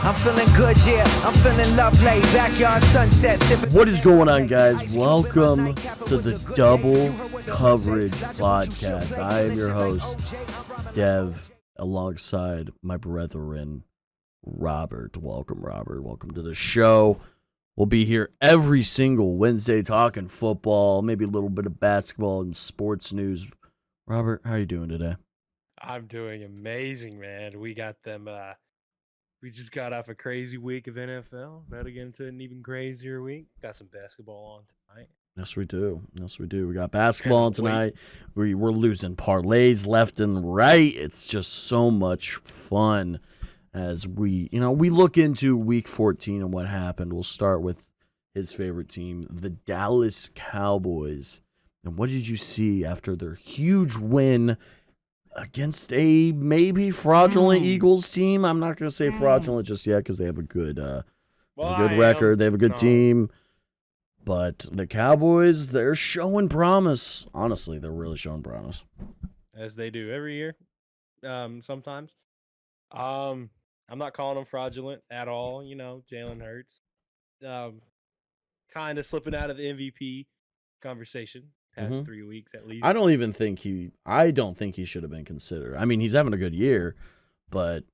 I'm feeling good, yeah. I'm feeling lovely. Backyard sunset. What is going on, guys? Welcome to the Double Coverage Podcast. I am your host, Dev, alongside my brethren, Robert. Welcome, Robert. Welcome to the show. We'll be here every single Wednesday talking football, maybe a little bit of basketball and sports news. Robert, how are you doing today? I'm doing amazing, man. We got them. We just got off a crazy week of NFL. About to get into an even crazier week. Got some basketball on tonight. Yes, we do. Yes, we do. We got basketball on tonight. We're losing parlays left and right. It's just so much fun as we look into Week 14 and what happened. We'll start with his favorite team, the Dallas Cowboys. And what did you see after their huge win against a maybe fraudulent Eagles team? I'm not going to say fraudulent just yet because they have a good record. They have a good team. But the Cowboys, they're showing promise. Honestly, they're really showing promise. As they do every year, sometimes. I'm not calling them fraudulent at all. Jalen Hurts kind of slipping out of the MVP conversation past 3 weeks at least. I don't think he should have been considered. I mean, he's having a good year, but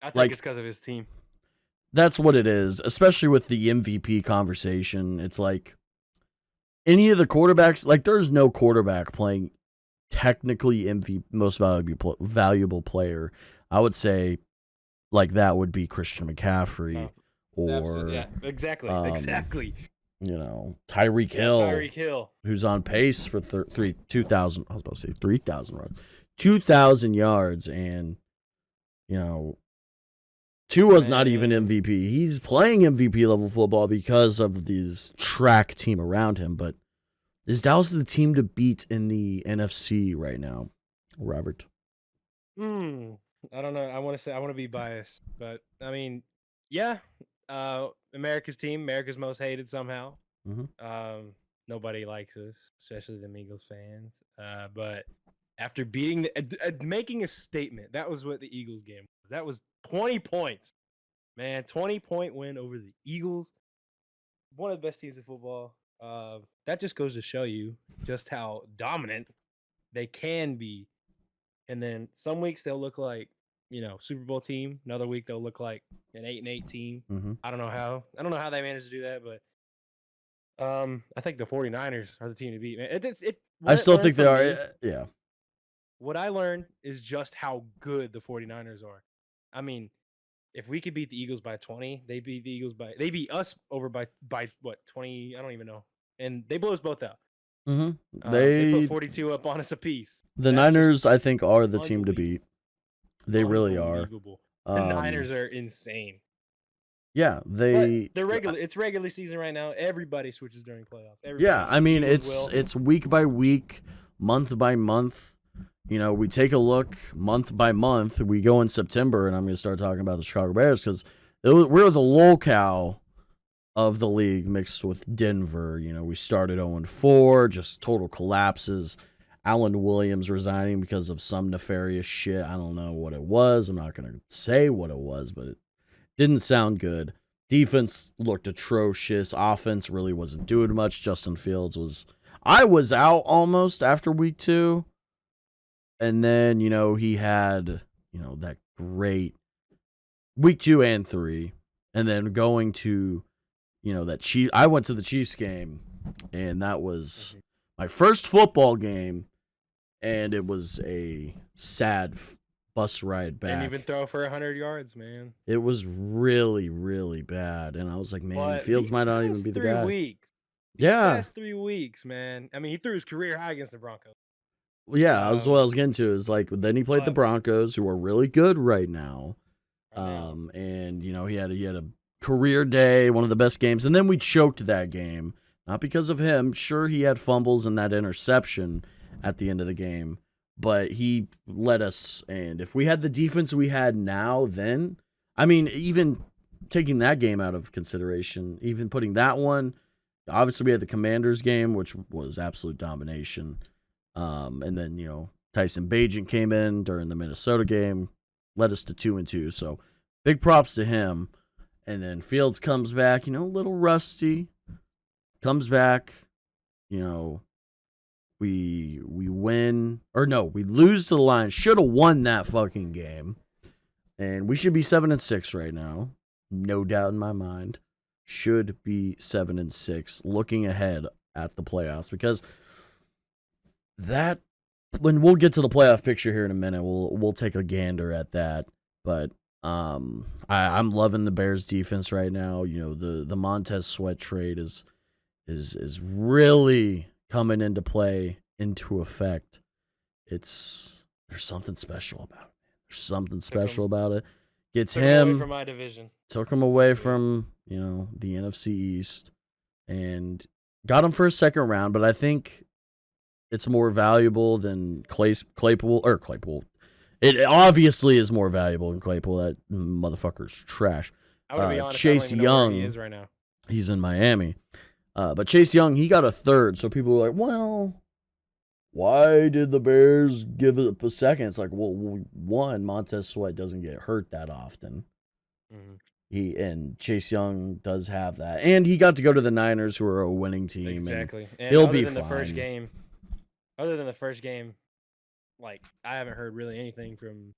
I think it's because of his team. That's what it is, especially with the MVP conversation. It's like any of the quarterbacks, like there's no quarterback playing technically MVP, most valuable player. I would say like that would be Christian McCaffrey exactly. Tyreek Hill, who's on pace for 2,000. I was about to say 3,000 runs, 2,000 yards, and Tua's not even MVP. He's playing MVP level football because of these track team around him. But is Dallas the team to beat in the NFC right now, Robert? I don't know. I want to be biased, but I mean, yeah. America's team, America's most hated somehow. Nobody likes us, especially the Eagles fans. But after beating making a statement, that was what the Eagles game was. That was 20 points, man. 20-point win over the Eagles. One of the best teams in football. That just goes to show you just how dominant they can be. And then some weeks they'll look like, Super Bowl team. Another week they'll look like an 8-8 team. I don't know how they managed to do that, but I think the 49ers are the team to beat, man. I still think they are. Yeah. What I learned is just how good the 49ers are. I mean, if we could beat the Eagles by 20, they beat us over by what, 20? I don't even know. And they blow us both out. They put 42 up on us apiece. The Niners, I think, are the team to beat. They really are. The Niners are insane. Yeah, it's regular season right now. Everybody switches during playoffs. I mean, it's week by week, month by month. We take a look month by month. We go in September, and I'm going to start talking about the Chicago Bears because we're the locale of the league mixed with Denver. We started 0-4, just total collapses. Alan Williams resigning because of some nefarious shit. I don't know what it was. I'm not going to say what it was, but it didn't sound good. Defense looked atrocious. Offense really wasn't doing much. Justin Fields I was out almost after week 2. And then, he had, that great week 2 and 3. And then going to, I went to the Chiefs game, and that was my first football game, and it was a sad bus ride back. Didn't even throw for 100 yards, man. It was really, really bad, and I was like, man, Fields might not even be the guy. 3 weeks. Yeah. Past 3 weeks, man. I mean, he threw his career high against the Broncos. Yeah, that was what I was getting to. Is like then he played the Broncos, who are really good right now. And he had a career day, one of the best games, and then we choked that game. Not because of him. Sure, he had fumbles and that interception at the end of the game, but he led us. And if we had the defense we had now, then I mean, even taking that game out of consideration, even putting that one, obviously we had the Commanders game, which was absolute domination. And then, Tyson Bagent came in during the Minnesota game, led us to 2-2. So big props to him. And then Fields comes back, a little rusty. Comes back, we win. Or no, we lose to the Lions. Should have won that fucking game. And we should be 7-6 right now. No doubt in my mind. Should be 7-6 looking ahead at the playoffs, because when we'll get to the playoff picture here in a minute, we'll take a gander at that. But I'm loving the Bears defense right now. The Montez Sweat trade is really coming into effect. There's something special about it. There's something special about it. Gets him away from my division. Took him away from, the NFC East, and got him for a second round, but I think it's more valuable than Claypool. It obviously is more valuable than Claypool. That motherfucker's trash. I would be honest, Chase I don't even know Young where he is right now. He's in Miami. But Chase Young, he got a third, so people were like, well, why did the Bears give it a second? It's like, well, one, Montez Sweat doesn't get hurt that often. Mm-hmm. And Chase Young does have that. And he got to go to the Niners, who are a winning team. Exactly. And he'll be fine. Other than the first game, like, I haven't heard really anything from...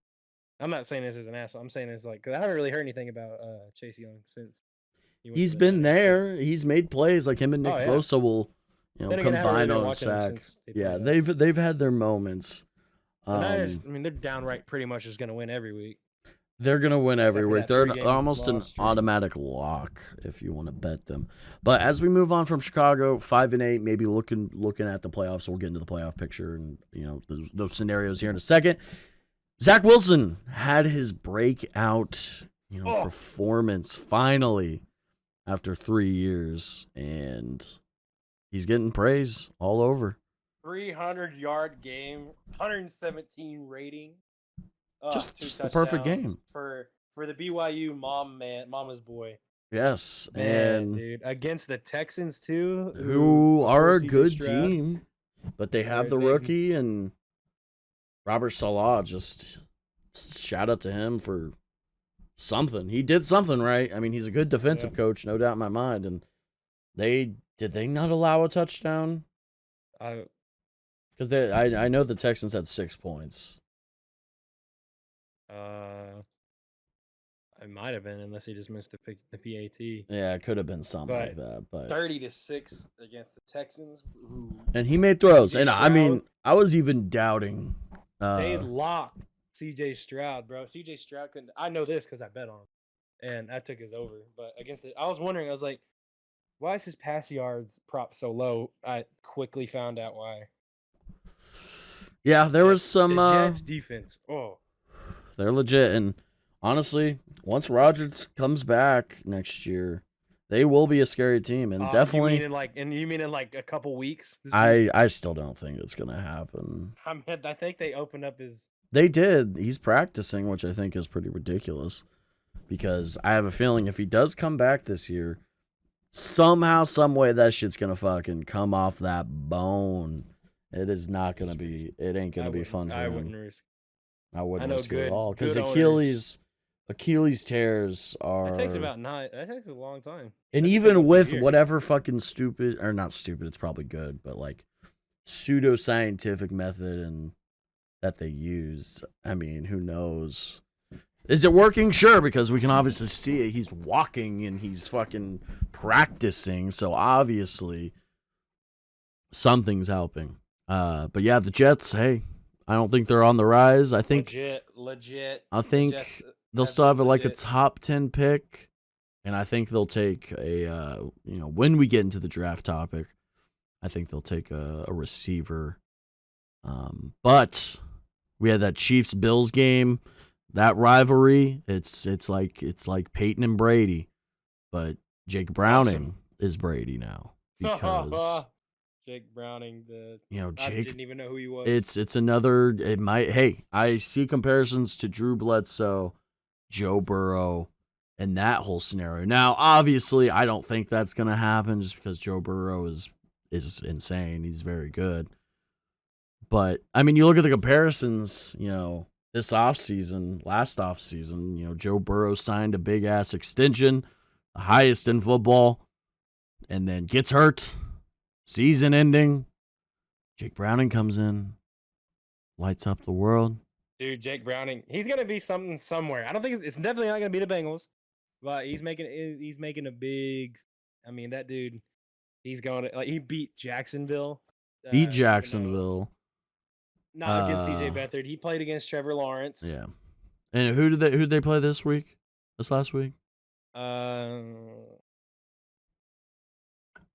I'm not saying this as an asshole. I'm saying this because I haven't really heard anything about Chase Young since he's been there. He's made plays. Like him and Nick Bosa will, combine on a sack. Yeah, they've had their moments. The Niners, they're downright pretty much just gonna win every week. They're gonna win every week. They're almost an automatic lock if you want to bet them. But as we move on from Chicago, 5-8, maybe looking at the playoffs. We'll get into the playoff picture and those scenarios here in a second. Zach Wilson had his breakout, performance finally after 3 years, and he's getting praise all over. 300-yard game, 117 rating. Just the perfect game for the BYU mama's boy. Yes, Man, and dude, against the Texans too, who are a good team, but they have the rookie and Robert Saleh. Just shout out to him for something. He did something right. I mean, he's a good defensive coach, no doubt in my mind. And did they not allow a touchdown? Because I know the Texans had 6 points. It might have been, unless he just missed the PAT. Yeah, it could have been something like that. But 30-6 against the Texans. And he made throws. And I was even doubting. They locked CJ Stroud, bro. CJ Stroud couldn't. I know this because I bet on him, and I took his over. But against it, I was wondering. I was like, why is his pass yards prop so low? I quickly found out why. Yeah, there was some the Jets defense. Oh, they're legit. And honestly, once Rodgers comes back next year, they will be a scary team. And definitely, you mean in like a couple weeks? I still don't think it's gonna happen. I think they opened up his. They did. He's practicing, which I think is pretty ridiculous, because I have a feeling if he does come back this year, somehow, some way, that shit's gonna fucking come off that bone. It is not gonna be. It ain't gonna be fun for him. I wouldn't risk it at all, because Achilles tears are. It takes about 9. That takes a long time. And even with whatever fucking stupid, or not stupid, it's probably good, but like pseudoscientific method and that they use, I mean, who knows? Is it working? Sure, because we can obviously see it. He's walking and he's fucking practicing, so obviously something's helping. But yeah, the Jets, hey, I don't think they're on the rise. I think legit. I think they'll still have a top 10 pick, and I think they'll take when we get into the draft topic, I think they'll take a receiver. But we had that Chiefs-Bills game, that rivalry. It's like Peyton and Brady, but Jake Browning is Brady now, because Jake Browning, Jake, I didn't even know who he was. It's another. It might. Hey, I see comparisons to Drew Bledsoe, Joe Burrow, and that whole scenario. Now, obviously, I don't think that's gonna happen, just because Joe Burrow is insane. He's very good. But, I mean, you look at the comparisons, this offseason, last offseason, Joe Burrow signed a big-ass extension the highest in football, and then gets hurt, season ending. Jake Browning comes in, lights up the world. Dude, Jake Browning, he's gonna be something somewhere. I don't think it's definitely not gonna be the Bengals, but he's making a big. I mean, that dude, he's going to he beat Jacksonville. Beat Jacksonville. Not against CJ Beathard. He played against Trevor Lawrence. Yeah. And who did they play this week? This last week?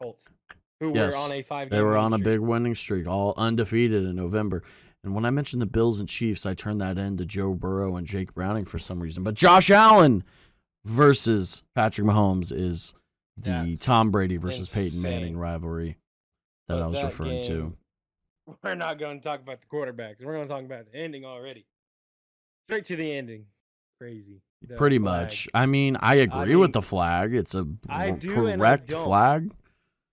Colts. Who Yes, were on a 5-game they were on a streak. big winning streak, all undefeated in November. And when I mentioned the Bills and Chiefs, I turned that into Joe Burrow and Jake Browning for some reason. But Josh Allen versus Patrick Mahomes is the That's Tom Brady versus Peyton insane. Manning rivalry that I was That referring to. game, we're not going to talk about the quarterbacks. We're going to talk about the ending already. Straight to the ending. Crazy. The Pretty flag. much. I mean, I agree with the flag. It's a I do and I correct don't. flag.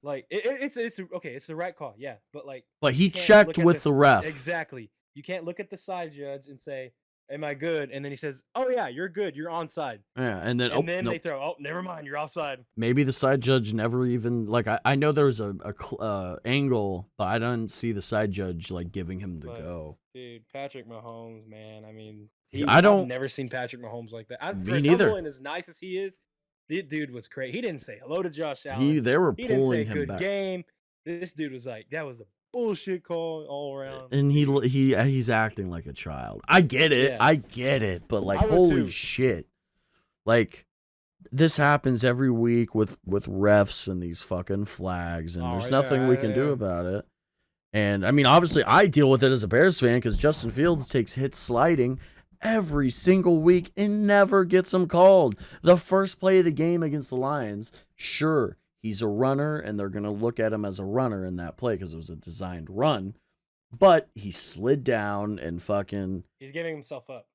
Like it's okay. It's the right call. Yeah, but like. But he you can't checked look at with the ref. Exactly. You can't look at the side judge and say, "Am I good?" And then he says, "Oh yeah, you're good. You're onside." Yeah, and then They throw, "Oh, never mind. You're offside." Maybe the side judge never even like I know there was a angle, but I didn't see the side judge like giving him the go. Dude, Patrick Mahomes, man. I mean, I've never seen Patrick Mahomes like that. Me For as neither. humble and as nice as he is, the dude was crazy. He didn't say hello to Josh Allen. They were He didn't say pulling him good back, game. This dude was like, that was a bullshit call all around. and he's acting like a child. I get it, Yeah. I get it, but like I would holy too. shit, like this happens every week with refs and these fucking flags, and there's nothing we can do about it. And I mean, obviously, I deal with it as a Bears fan because Justin Fields takes hits sliding every single week and never gets them called. The first play of the game against the Lions, sure, he's a runner, and they're going to look at him as a runner in that play because it was a designed run. But he slid down and fucking... He's giving himself up.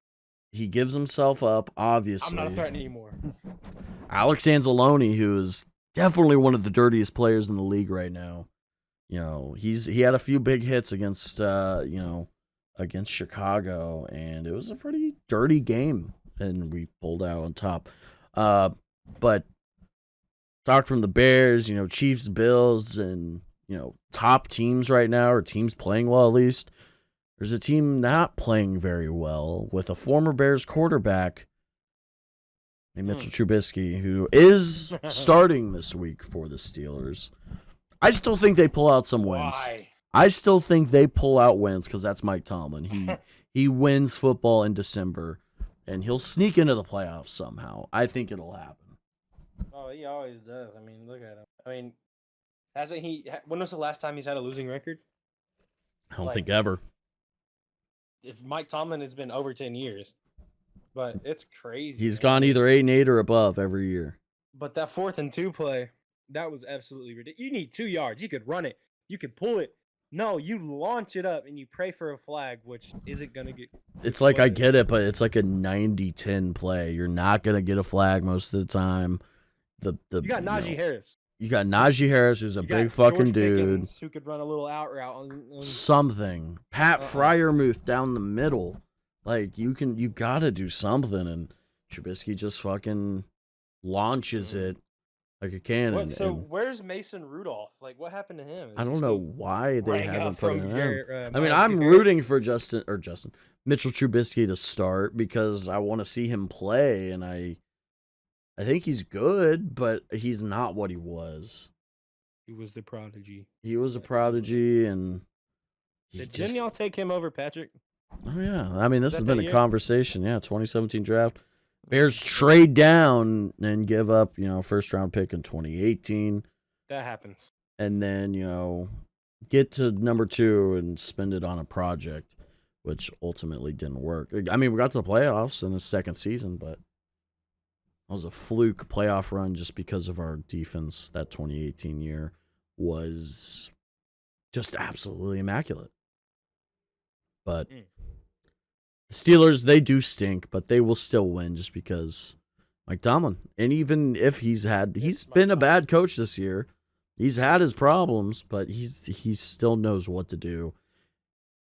He gives himself up, obviously. I'm not a threat anymore. Alex Anzalone, who is definitely one of the dirtiest players in the league right now. You know, he had a few big hits against against Chicago, and it was a pretty dirty game, and we pulled out on top. But talk from the Bears, Chiefs, Bills, and top teams right now, or teams playing well at least. There's a team not playing very well with a former Bears quarterback named Mitchell Trubisky, who is starting this week for the Steelers. I still think they pull out some wins. Why? I still think they pull out wins because that's Mike Tomlin. He wins football in December, and he'll sneak into the playoffs somehow. I think it'll happen. Oh, he always does. I mean, look at him. I mean, hasn't he? When was the last time he's had a losing record? I don't think ever. If Mike Tomlin has been over 10 years, but it's crazy. He's man. gone either 8-8 or above every year. But that 4th and 2 play, that was absolutely ridiculous. You need 2 yards. You could run it. You could pull it. No, you launch it up and you pray for a flag, which isn't going to get... It's like, I get it, but it's like a 90-10 play. You're not going to get a flag most of the time. You got Najee Harris. You got Najee Harris, who's a You big got fucking George dude. Pickens, who could run a little out route. On... Something. Pat Fryermuth down the middle. Like, you got to do something, and Trubisky just fucking launches it like a cannon. Where's Mason Rudolph? Like, what happened to him? I don't know why they haven't put him in. I mean, I'm rooting for Mitchell Trubisky to start because I want to see him play, and I think he's good, but he's not what he was. He was the prodigy. He was a prodigy, and didn't y'all take him over Patrick? Oh yeah, I mean, this has been a year? conversation. Yeah, 2017 draft. Bears trade down and give up, first round pick in 2018. That happens. And then, get to number 2 and spend it on a project, which ultimately didn't work. I mean, we got to the playoffs in his second season, but it was a fluke playoff run just because of our defense. That 2018 year was just absolutely immaculate. But the Steelers, they do stink, but they will still win just because Mike Tomlin. And even if he's been a bad coach this year, he's had his problems, but he still knows what to do.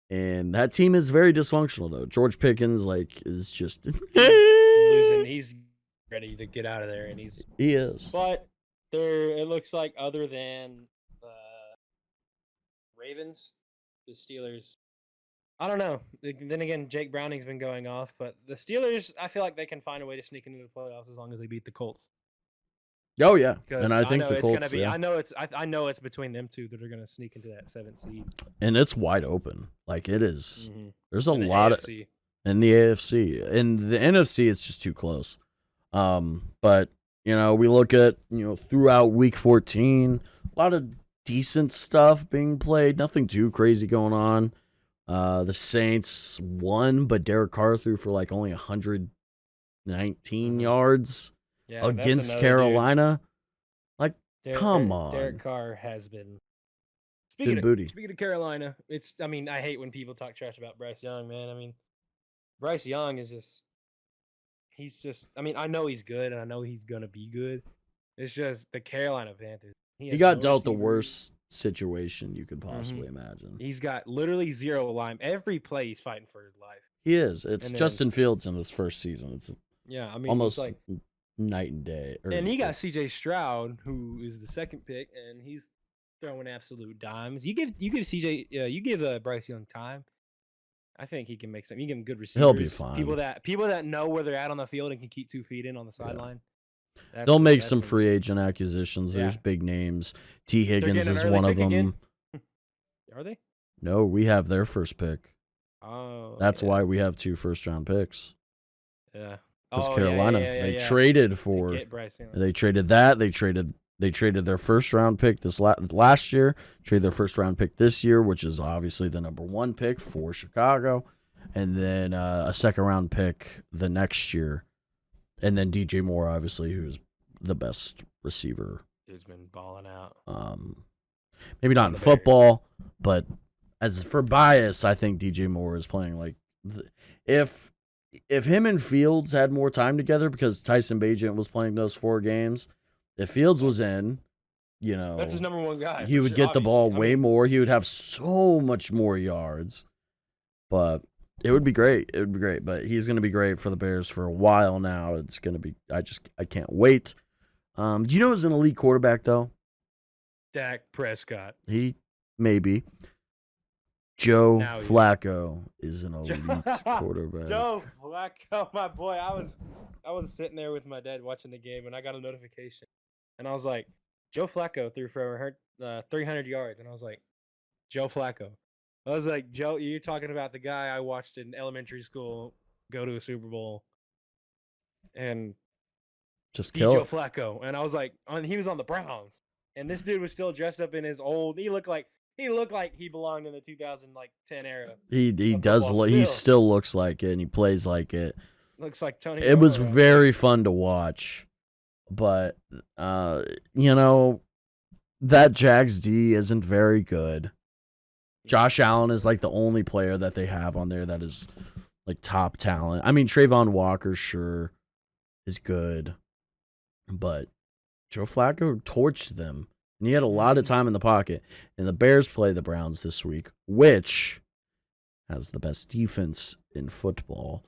And that team is very dysfunctional, though. George Pickens, is just losing. He's ready to get out of there, and He is. But it looks like other than the Ravens, the Steelers. I don't know. Then again, Jake Browning's been going off, but the Steelers, I feel like they can find a way to sneak into the playoffs as long as they beat the Colts. Oh yeah, Because and I think know the it's Colts. gonna be. Yeah. I know it's between them two that are gonna sneak into that 7th seed. And it's wide open. Like it is. Mm-hmm. There's a In the lot AFC. of in the AFC. In the NFC, it's just too close. But we look at throughout Week 14, a lot of decent stuff being played. Nothing too crazy going on. The Saints won, but Derek Carr threw for like only 119 yards against Carolina. Like, come on. Derek Carr has been. Speaking of Carolina, I hate when people talk trash about Bryce Young, man. I mean, Bryce Young is just. He's just. I know he's good, and I know he's gonna be good. It's just the Carolina Panthers. He got dealt the worst situation you could possibly imagine. He's got literally zero line. Every play he's fighting for his life. He is. It's Justin Fields in his first season. It's almost like night and day. And he got C.J. Stroud, who is the 2nd pick, and he's throwing absolute dimes. You give Bryce Young time. I think he can make something. You give him good receivers. He'll be fine. People that know where they're at on the field and can keep 2 feet in on the sideline. They'll make some free agent acquisitions. There's big names. T. Higgins is one of them. Again? Are they? No, we have their first pick. Oh, that's why we have 2 first-round picks. Yeah, because Carolina they traded for. They traded that. They traded their first-round pick this last year. Traded their first-round pick this year, which is obviously the number 1 pick for Chicago, and then a second-round pick the next year. And then DJ Moore, obviously, who's the best receiver. He's been balling out. Maybe not in football, but as for bias, I think DJ Moore is playing like if him and Fields had more time together, because Tyson Bagent was playing those 4 games. If Fields was in, that's his number 1 guy. He would get the ball way more. He would have so much more yards, but. It would be great. But he's going to be great for the Bears for a while now. It's going to be. I can't wait. Do you know who's an elite quarterback though? Dak Prescott. He maybe. Joe Flacco is an elite quarterback. Joe Flacco, my boy. I was sitting there with my dad watching the game, and I got a notification, and I was like, Joe Flacco threw for 300 yards, and I was like, Joe Flacco. I was like, Joe, you're talking about the guy I watched in elementary school go to a Super Bowl and just kill Joe Flacco. And I was like, he was on the Browns, and this dude was still dressed up in his old. He looked like he belonged in the 2010 era. He does. He still looks like it, and he plays like it. Looks like Tony. It was very fun to watch, but that Jags D isn't very good. Josh Allen is like the only player that they have on there that is like top talent. I mean, Trayvon Walker, sure, is good, but Joe Flacco torched them, and he had a lot of time in the pocket. And the Bears play the Browns this week, which has the best defense in football.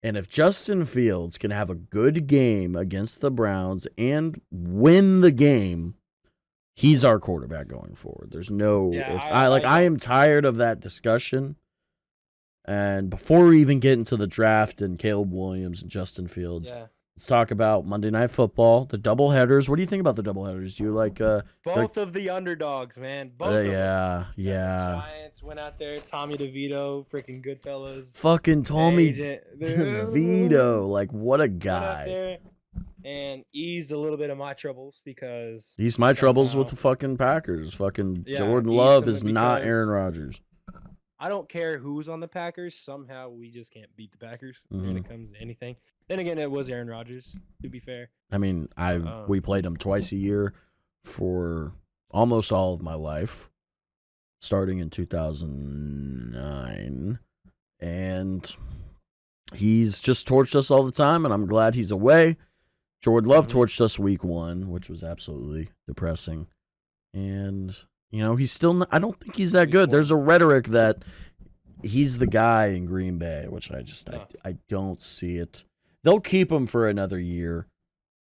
And if Justin Fields can have a good game against the Browns and win the game, he's our quarterback going forward. There's no I am tired of that discussion. And before we even get into the draft and Caleb Williams and Justin Fields, let's talk about Monday Night Football, the doubleheaders. What do you think about the doubleheaders? Do you like both of the underdogs, man? Both of them. Yeah. The Giants went out there, Tommy DeVito, freaking Goodfellas. Fucking Tommy DeVito, like what a guy. And eased a little bit of my troubles because eased my troubles with the fucking Packers. Fucking Jordan Love is not Aaron Rodgers. I don't care who's on the Packers. Somehow we just can't beat the Packers when it comes to anything. Then again, it was Aaron Rodgers, to be fair. I mean, we played him twice a year for almost all of my life, starting in 2009. And he's just torched us all the time, and I'm glad he's away. Jordan Love torched us week 1, which was absolutely depressing. And, he's still not, I don't think he's that good. There's a rhetoric that he's the guy in Green Bay, which I don't see it. they'll keep him for another year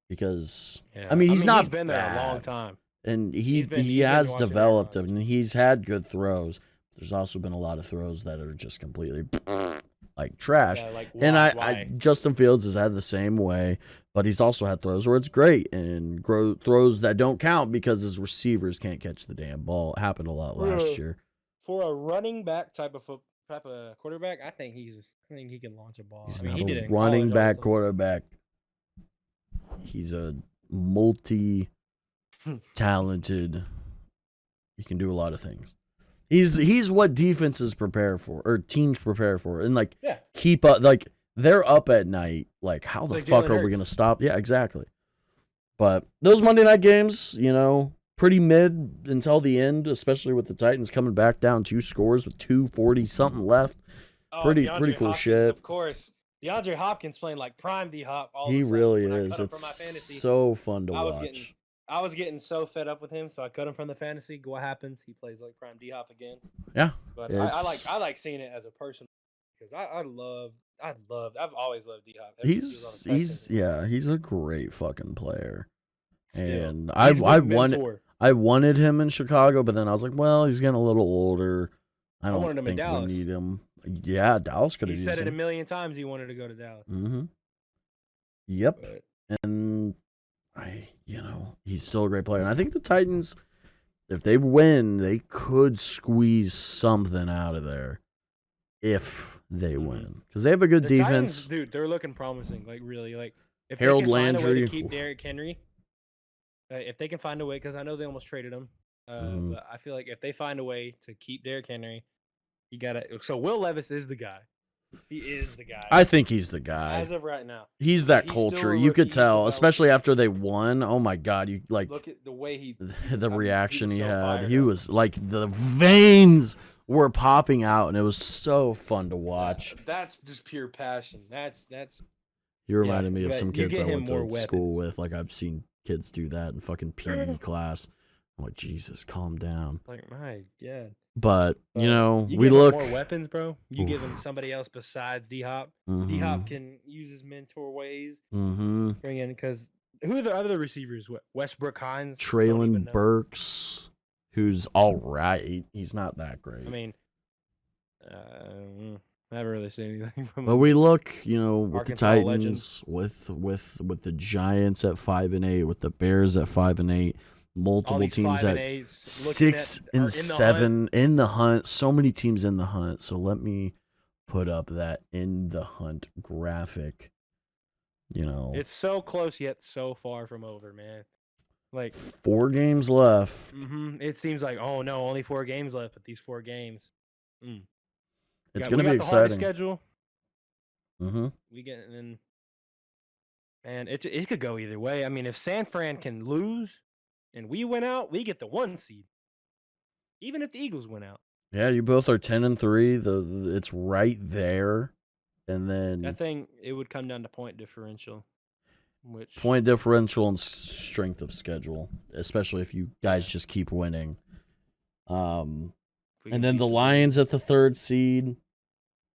because I mean he's not he's been there a long bad. time. And he been has watching developed Aaron him, and he's had good throws. There's also been a lot of throws that are just completely like trash. Yeah, like, and why? I Justin Fields has had the same way, but he's also had throws where it's great and throws that don't count because his receivers can't catch the damn ball. It happened a lot last year. For a running back type of quarterback, I think he can launch a ball. He's I mean, not he did a it in running college back also. quarterback. He's a multi-talented. He can do a lot of things. He's what defenses prepare for or teams prepare for, and like keep up. Like they're up at night. Like how the fuck are we gonna stop? Yeah, exactly. But those Monday night games, pretty mid until the end, especially with the Titans coming back down 2 scores with 2:40 something left. Pretty cool Hopkins, shit. Of course, DeAndre Hopkins playing like prime D Hop. He really is. It's so fun to watch. I was getting so fed up with him, so I cut him from the fantasy. What happens? He plays like prime D Hop again. Yeah, but I like seeing it as a person because I've always loved D Hop. He's a great fucking player. Still, and I wanted him in Chicago, but then I was like, well, he's getting a little older. I don't think we need him. Yeah, Dallas could have used him. He said it a million times he wanted to go to Dallas. Mm-hmm. Yep. And he's still a great player. And I think the Titans, if they win, they could squeeze something out of there if they win. Because they have a good defense. Titans, dude, they're looking promising. Like, really. Like, if Harold they can Landry. find a way to keep Derrick Henry, if they can find a way, because I know they almost traded him. But I feel like if they find a way to keep Derrick Henry, you got to. So Will Levis is the guy. He is the guy. I think he's the guy. As of right now. He's that culture. You could tell, especially after they won. Oh my God. You look at the way the reaction he had. He was like the veins were popping out and it was so fun to watch. That's just pure passion. That's He reminded me of some kids I went to school with. Like I've seen kids do that in fucking PE class. I'm like, Jesus, calm down. Like my God. But we look more weapons, bro. You give him somebody else besides D Hop. D Hop can use his mentor ways. Bring in because who are the other receivers? Westbrook Hines, Traylon Burks, who's all right. He's not that great. I mean, I haven't really seen anything from him. But we look, with Arkansas the Titans, with the Giants at 5-8, with the Bears at 5-8. Multiple teams at 6 and 7 in the hunt. So many teams in the hunt. So let me put up that in the hunt graphic. It's so close yet so far from over, man. Like 4 games left. It seems like only 4 games left, but these 4 games. It's gonna be exciting. Schedule. We get in, and it could go either way. I mean, if San Fran can lose. And we went out, we get the 1 seed. Even if the Eagles went out. Yeah, you both are 10-3. It's right there. And then I think it would come down to point differential. Point differential and strength of schedule, especially if you guys just keep winning. And then the Lions at the 3rd seed,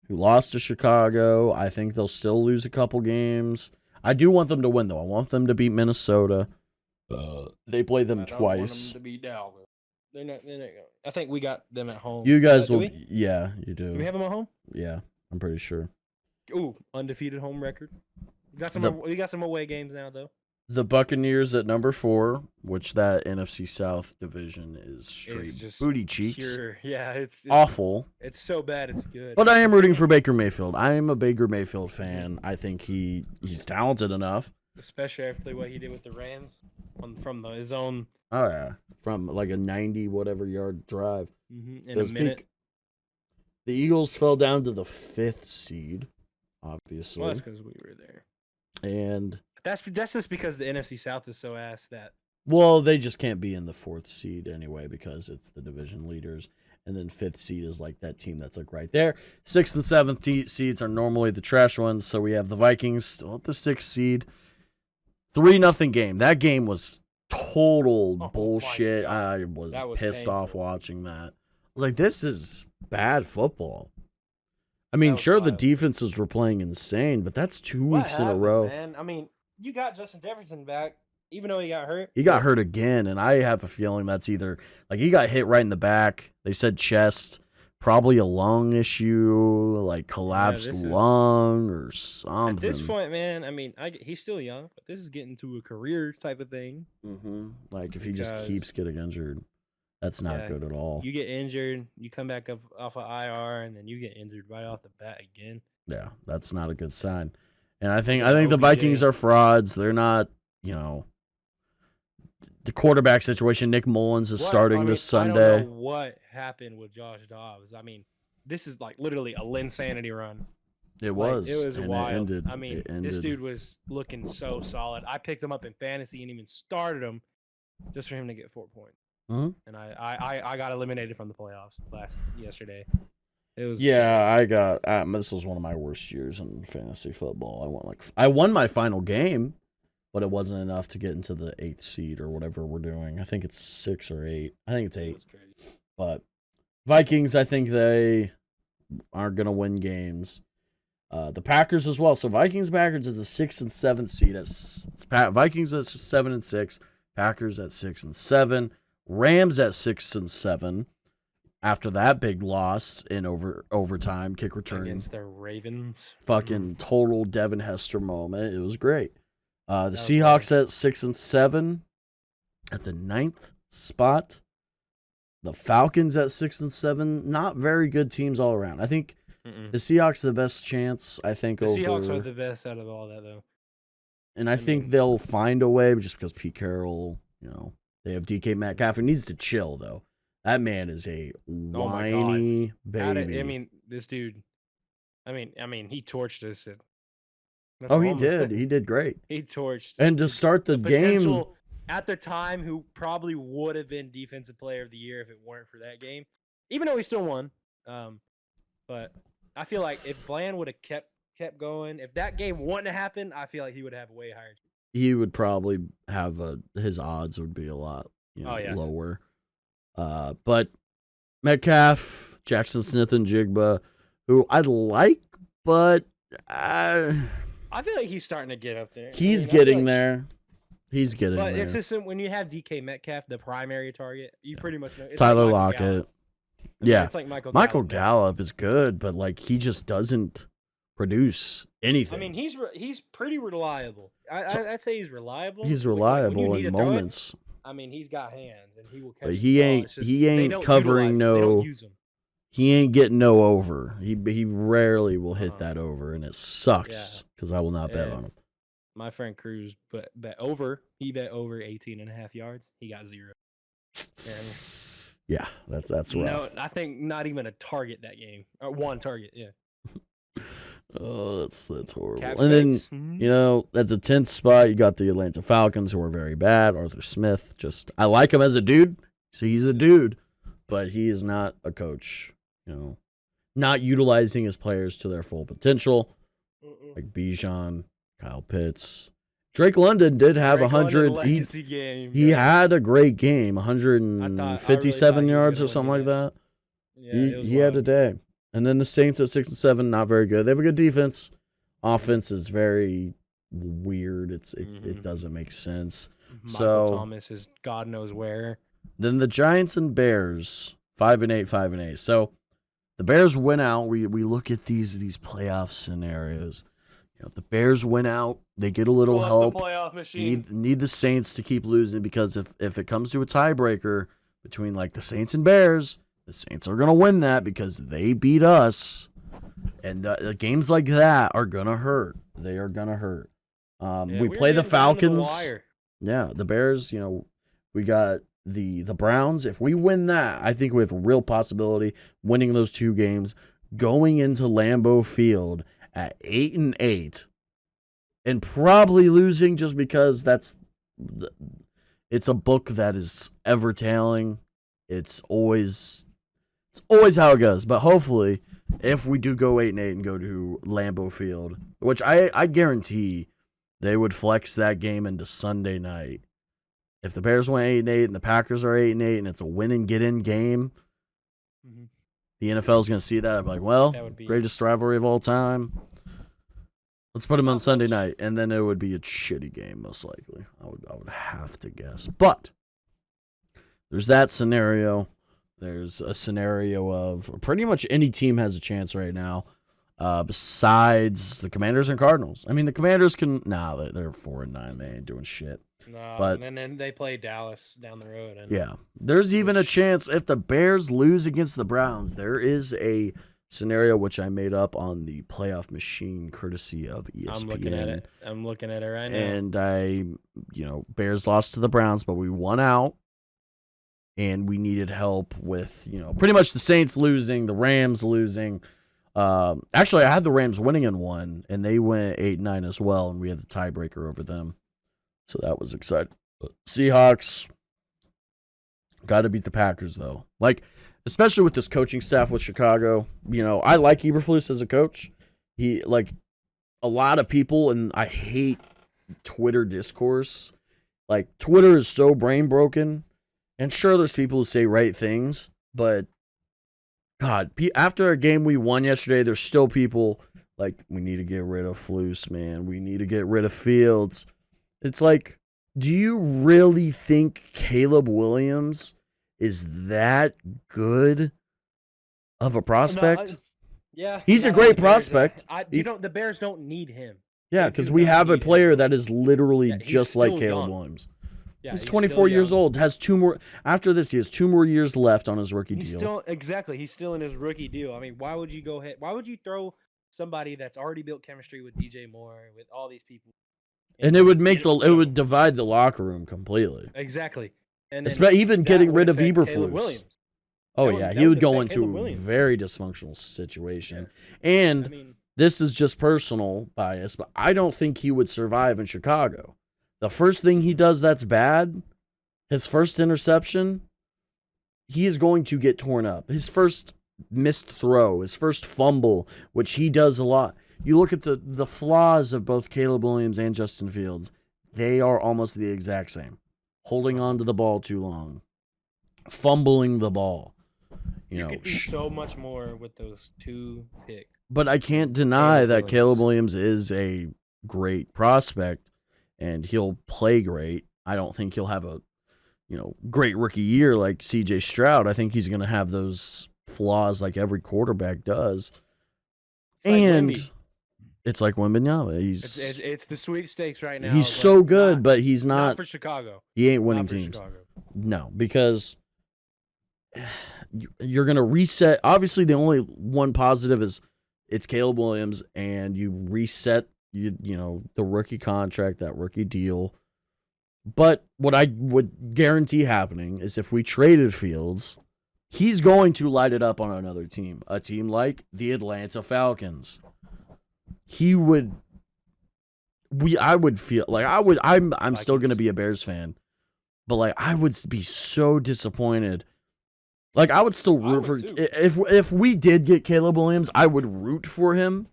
who lost to Chicago. I think they'll still lose a couple games. I do want them to win, though. I want them to beat Minnesota. They play them twice. I want them to beat Dallas. They're not going. I think we got them at home. You guys will. Yeah, you do. Do we have them at home? Yeah, I'm pretty sure. Ooh, undefeated home record. We got some away games now, though. The Buccaneers at number 4, which that NFC South division is straight booty cheeks. Yeah, it's awful. It's so bad, it's good. But I am rooting for Baker Mayfield. I am a Baker Mayfield fan. I think he's talented enough. Especially after what he did with the Rams from his own. Oh yeah, from like a 90 whatever yard drive. In a minute. The Eagles fell down to the 5th seed, obviously. Well, that's because we were there. And that's just because the NFC South is so ass that. Well, they just can't be in the 4th seed anyway because it's the division leaders. And then 5th seed is like that team that's like right there. 6th and 7th seeds are normally the trash ones. So we have the Vikings still at the 6th seed. 3-0 game. That game was total bullshit. I was pissed off watching that. I was like, this is bad football. I mean, was sure, the wild. defenses were playing insane, but that's 2 What weeks in a happened, row. man? I mean, you got Justin Jefferson back, even though he got hurt. He got hurt again, and I have a feeling that's either like he got hit right in the back. They said chest, probably a lung issue, like collapsed lung or something. At this point, man, I mean, he's still young, but this is getting to a career type of thing. Like if he just keeps getting injured, that's not good at all. You get injured, you come back up off of IR, and then you get injured right off the bat again. Yeah, that's not a good sign. And I think the Vikings are frauds. They're not, the quarterback situation. Nick Mullins is starting this Sunday. I don't know what happened with Josh Dobbs. I mean, this is like literally a Linsanity run. It was. It was wild. It ended. This dude was looking so solid. I picked him up in fantasy and even started him just for him to get 4 points. And I got eliminated from the playoffs yesterday. It was I got. This was one of my worst years in fantasy football. I won my final game, but it wasn't enough to get into the 8th seed or whatever we're doing. I think it's 6 or 8. I think it's 8. But Vikings, I think they are gonna win games. The Packers as well. So Vikings Packers is the 6th and 7th seed. Vikings at 7 and 6. Packers at 6 and 7. Rams at 6 and 7. After that big loss in overtime, kick return against their Ravens. Fucking total Devin Hester moment. It was great. The Seahawks at 6 and 7 at the 9th spot. The Falcons at 6 and 7. Not very good teams all around. I think the Seahawks are the best chance. I think the Seahawks are the best out of all that though. And I think they'll find a way just because Pete Carroll, they have DK Metcalf. He needs to chill though. That man is a whiny baby. This dude. I mean, he torched us. He did. He did great. He torched. And to start the game at the time, who probably would have been Defensive Player of the Year if it weren't for that game, even though he still won. But I feel like if Bland would have kept going, if that game wouldn't have happened, I feel like he would have way higher. He would probably have his odds would be a lot lower. But Metcalf, Jackson Smith, and Jigba, who I like, but I feel like he's starting to get up there. He's getting there. He's getting there. But it's just when you have DK Metcalf, the primary target, you pretty much know. It's Tyler Lockett. Yeah, it's like Michael Gallup is good, but he just doesn't produce anything. I mean, he's pretty reliable. I'd say he's reliable. He's reliable in moments. He's got hands and he will catch. But he ain't covering no. He ain't getting no over. He rarely will hit that over, and it sucks because I will not bet on him. My friend Cruz bet over. He bet over 18.5 yards. He got 0. Yeah, that's rough. No, I think not even a target that game. Or 1 target, yeah. Oh, that's horrible. And then, at the 10th spot, you got the Atlanta Falcons, who are very bad. Arthur Smith, I like him as a dude. So he's a dude, but he is not a coach. Not utilizing his players to their full potential. Like Bijan, Kyle Pitts. Drake London did have 100. He had a great game, 157 yards or something like that. Yeah, he had a day. And then the Saints at 6 and 7, not very good. They have a good defense. Offense is very weird. It doesn't make sense. Michael Thomas is God knows where. Then the Giants and Bears, 5-8. So the Bears win out. We look at these playoff scenarios. The Bears win out. They get a little help. The playoff machine. Need the Saints to keep losing because if it comes to a tiebreaker between the Saints and Bears, the Saints are going to win that because they beat us. And the games like that are going to hurt. They are going to hurt. We play the Falcons. The Bears, we got the Browns. If we win that, I think we have a real possibility winning those 2 games, going into Lambeau Field at 8-8 and probably losing just because it's a book that is ever tailing. It's always how it goes. But hopefully, if we do go 8-8 and go to Lambeau Field, which I guarantee they would flex that game into Sunday night. If the Bears went 8-8 and the Packers are 8-8 and it's a win and get in game, The NFL is going to see that. Like, well, That would be- greatest rivalry of all time. Let's put him on Sunday night, and then it would be a shitty game, most likely. I would have to guess. But there's that scenario. There's a scenario of pretty much any team has a chance right now, besides the Commanders and Cardinals. I mean, the Commanders can they're 4-9. They ain't doing shit. No, But- and then they play Dallas down the road. And Yeah, there's even a chance if the Bears lose against the Browns. There is a scenario which I made up on the Playoff Machine, courtesy of ESPN. I'm looking at it. I'm looking at it right now. And Bears lost to the Browns, but we won out. And we needed help with, pretty much the Saints losing, the Rams losing. Actually, I had the Rams winning in one, and they went 8-9 as well, and we had the tiebreaker over them. So that was exciting. Seahawks got to beat the Packers, though. Especially with this coaching staff with Chicago. I like Eberflus as a coach. He, a lot of people, and I hate Twitter discourse. Twitter is so brain broken. And sure, there's people who say right things, but God, after a game we won yesterday, there's still people we need to get rid of Flus, man. We need to get rid of Fields. It's do you really think Caleb Williams is that good of a prospect? Yeah. He's a great prospect. The Bears don't need him. Yeah, They because do we not have a need him. player that is literally Yeah, he's just like still Caleb young. Williams. Yeah, He's still 24 years young. old, has two more. After this, he has 2 more years left on his rookie He's deal. He's still in his rookie deal. I mean, why would you go ahead? Why would you throw somebody that's already built chemistry with DJ Moore, with all these people? And it would make get rid it of would him? divide the locker room completely. Exactly. And Even that getting would rid of affect Caleb Eberflus. Williams. Oh That would- yeah, that he would would go affect into Caleb a Williams. very dysfunctional situation. And I mean, this is just personal bias, but I don't think he would survive in Chicago. The first thing he does that's bad, his first interception, he is going to get torn up. His first missed throw, his first fumble, which he does a lot. You look at the flaws of both Caleb Williams and Justin Fields, they are almost the exact same. Holding on to the ball too long, fumbling the ball. you could do so much more with those 2 picks. But I can't deny Caleb that Caleb Williams. Williams is a great prospect, and he'll play great. I don't think he'll have a great rookie year like CJ Stroud. I think he's going to have those flaws like every quarterback does. It's like And Wemby. it's like Wembanyama. It's the sweepstakes right now. He's but so good, not- but he's not not. for Chicago. He ain't winning Not for teams. Chicago. No, because you're going to reset. Obviously, the only one positive is it's Caleb Williams, and you reset the rookie contract, that rookie deal. But what I would guarantee happening is if we traded Fields, he's going to light it up on another team, a team like the Atlanta Falcons. He would. I would feel like I would. I'm still going to be a Bears fan, but I would be so disappointed. I would still root for too. if we did get Caleb Williams, I would root for him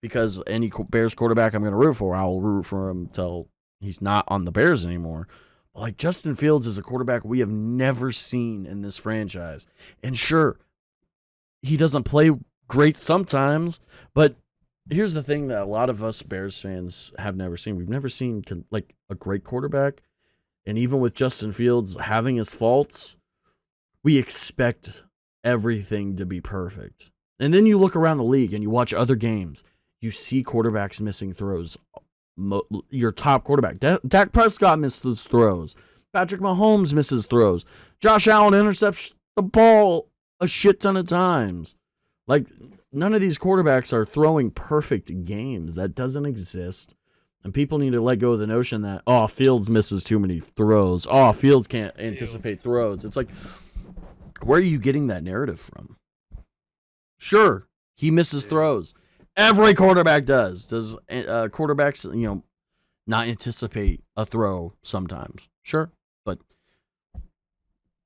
because any Bears quarterback I'm going to root for, I will root for him till he's not on the Bears anymore. But Justin Fields is a quarterback we have never seen in this franchise, and sure, he doesn't play great sometimes, but here's the thing that a lot of us Bears fans have never seen. We've never seen a great quarterback, and even with Justin Fields having his faults, we expect everything to be perfect. And then you look around the league and you watch other games. You see quarterbacks missing throws. Your top quarterback, Dak Prescott misses throws. Patrick Mahomes misses throws. Josh Allen intercepts the ball a shit ton of times. None of these quarterbacks are throwing perfect games. That doesn't exist. And people need to let go of the notion that, Fields misses too many throws. Fields can't anticipate throws. It's where are you getting that narrative from? Sure, he misses throws. Every quarterback does. Does quarterbacks, not anticipate a throw sometimes? Sure, but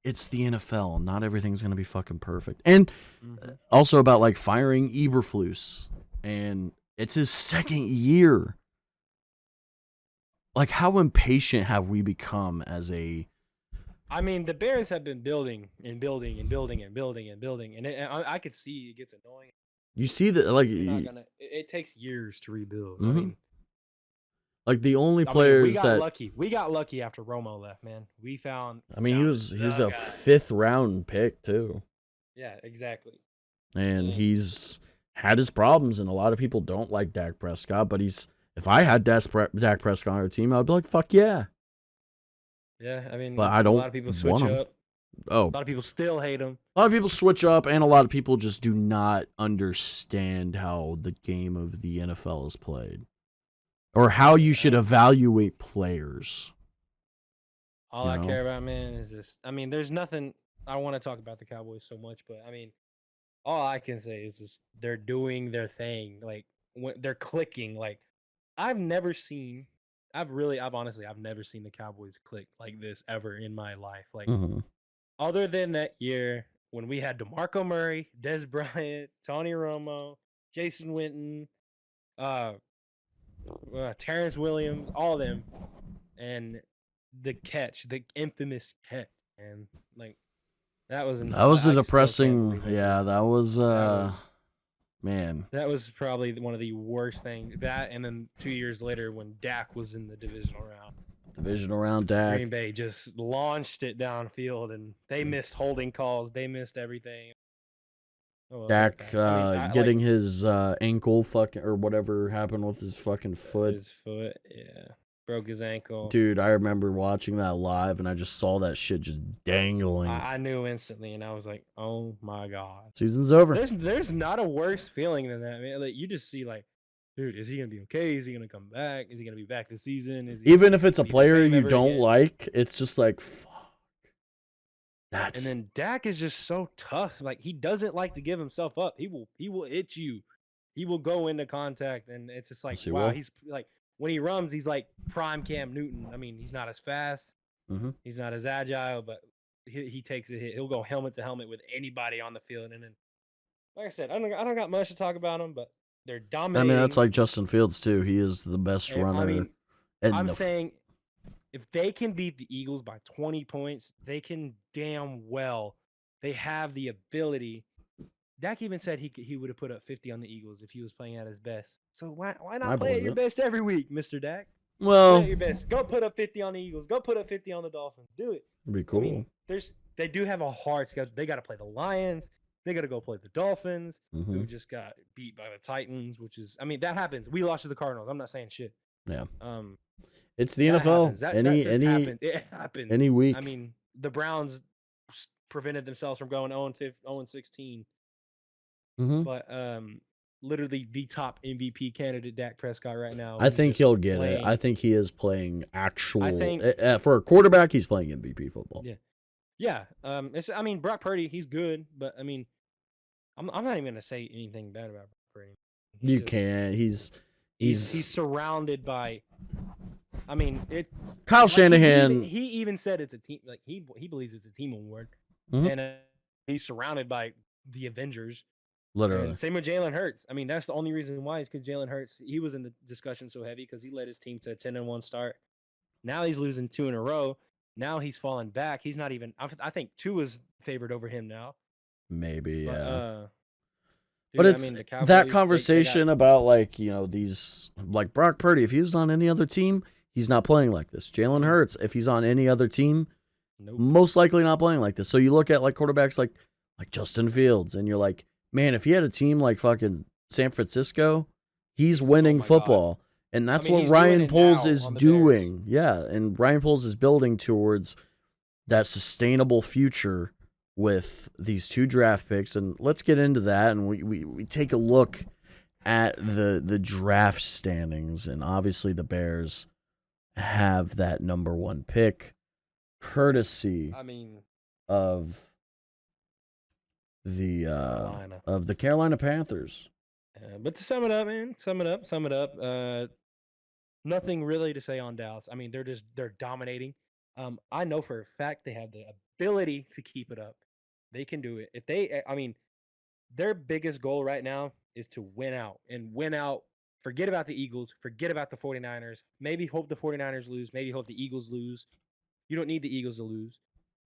it's the NFL. Not everything's going to be fucking perfect. And also about firing Eberflus, and it's his second year. How impatient have we become as a I mean, the Bears have been building and building and building and building and building, and I could see it gets annoying. You see that, like, You're not gonna. It takes years to rebuild. mm-hmm. Like the only we players got that lucky. We got lucky after Romo left, man. We found. I mean, he's the a guy. 5th round pick too, Yeah, exactly. and he's had his problems, and a lot of people don't like Dak Prescott. But if I had Dak Prescott on our team, I'd be like, fuck yeah. Yeah, I mean, But I don't a lot of people switch want him. up. Oh, A lot of people still hate him. a lot of people switch up, and a lot of people just do not understand how the game of the NFL is played, or how you should evaluate players. All I care about, man, is just. I mean, there's nothing. I want to talk about the Cowboys so much, but I mean, all I can say is just they're doing their thing. Like when they're clicking. Like I've never seen. I've never seen the Cowboys click like this ever in my life. Like other than that year when we had DeMarco Murray, Des Bryant, Tony Romo, Jason Witten, Terrence Williams, all of them, and the infamous catch, and like that was a depressing. Yeah, that was man. That was probably one of the worst things. That, and then 2 years later when Dak was in the divisional round, Dak. Green Bay just launched it downfield, and they missed holding calls. They missed everything. Dak getting his ankle fucking or whatever happened with his fucking foot. His foot, yeah. Broke his ankle. Dude, I remember watching that live, and I just saw that shit just dangling. I knew instantly, and I was like, "Oh my god, season's over." There's not a worse feeling than that, man. Like you just see, like, dude, is he gonna be okay? Is he gonna come back? Is he gonna be back this season? Even if it's a player you don't like, it's just like, fuck. And then Dak is just so tough. Like he doesn't like to give himself up. He will hit you. He will go into contact, and it's just like, wow. He's like. When he runs, he's like prime Cam Newton. I mean, he's not as fast. He's not as agile, but he takes a hit. He'll go helmet to helmet with anybody on the field. And then, like I said, I don't got much to talk about him, but they're dominating. I mean, that's like Justin Fields too. He is the best runner. I mean, I'm saying if they can beat the Eagles by 20 points, they can damn well. They have the ability. Dak even said he would have put up 50 on the Eagles if he was playing at his best. So why not play at your best every week, Mr. Dak? Well, play at your best. Go put up 50 on the Eagles. Go put up 50 on the Dolphins. Do it. It'd be cool. I mean, they do have a hard schedule. They got to play the Lions. They got to go play the Dolphins, who just got beat by the Titans, which is, I mean, that happens. We lost to the Cardinals. I'm not saying shit. Yeah. It's the NFL. It happens. Any week. I mean, the Browns prevented themselves from going 0-16. But literally the top MVP candidate, Dak Prescott, right now. I think he'll get it. I think he is playing for a quarterback. He's playing MVP football. Yeah. I mean, Brock Purdy, he's good, but I mean, I'm not even gonna say anything bad about Brock Purdy. Can't. He's surrounded by. I mean, Kyle Shanahan. He even said it's a team. Like he believes it's a team award, and he's surrounded by the Avengers. Literally. And same with Jalen Hurts. I mean, that's the only reason why is because Jalen Hurts, he was in the discussion so heavy because he led his team to a 10-1 start. Now he's losing 2 in a row. Now he's falling back. He's not even. I think 2 is favored over him now. Maybe, yeah. But it's that conversation about like these like Brock Purdy. If he was on any other team, he's not playing like this. Jalen Hurts, if he's on any other team, most likely not playing like this. So you look at like quarterbacks like Justin Fields, and you're like, man, if he had a team like fucking San Francisco, he's winning football. And that's what Ryan Poles is doing. Yeah, and Ryan Poles is building towards that sustainable future with these 2 draft picks. And let's get into that, and we take a look at the draft standings. And obviously the Bears have that number 1 pick, courtesy of the Carolina Panthers. But to sum it up, man, sum it up. Nothing really to say on Dallas. I mean, they're dominating. I know for a fact they have the ability to keep it up. They can do it. Their biggest goal right now is to win out. Forget about the Eagles. Forget about the 49ers. Maybe hope the 49ers lose. Maybe hope the Eagles lose. You don't need the Eagles to lose.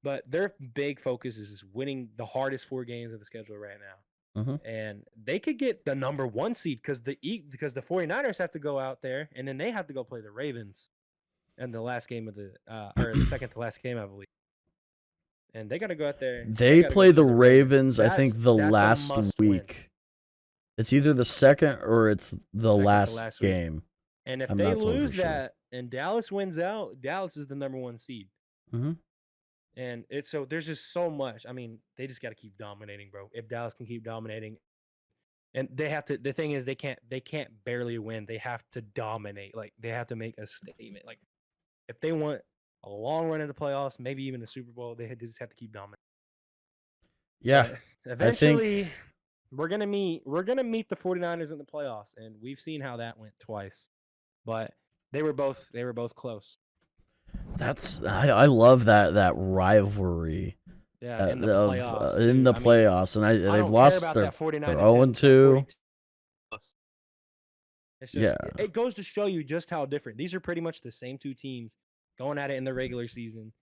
but their big focus is just winning the hardest 4 games of the schedule right now. Mm-hmm. And they could get the number 1 seed because the 49ers have to go out there and then they have to go play the Ravens in the last game of the or the second to last game, I believe. And they got to go out there. They gotta play go the Ravens, I think, That's the a last must-win. week. It's either the second or it's the Second to last last week. game. And if I'm they not totally lose for sure. that and Dallas wins out, Dallas is the number 1 seed. Mm-hmm. And it's so there's just so much. I mean, they just got to keep dominating, bro. If Dallas can keep dominating, and they have to. The thing is, they can't barely win. They have to dominate. Like they have to make a statement. Like if they want a long run in the playoffs, maybe even the Super Bowl, they just have to keep dominating. Yeah, but eventually, we're gonna meet the 49ers in the playoffs, and we've seen how that went twice. But they were both close. That's I love that rivalry. Yeah, in the playoffs. In the playoffs, and they've lost their 0-2. It's just it goes to show you just how different. These are pretty much the same 2 teams going at it in the regular season.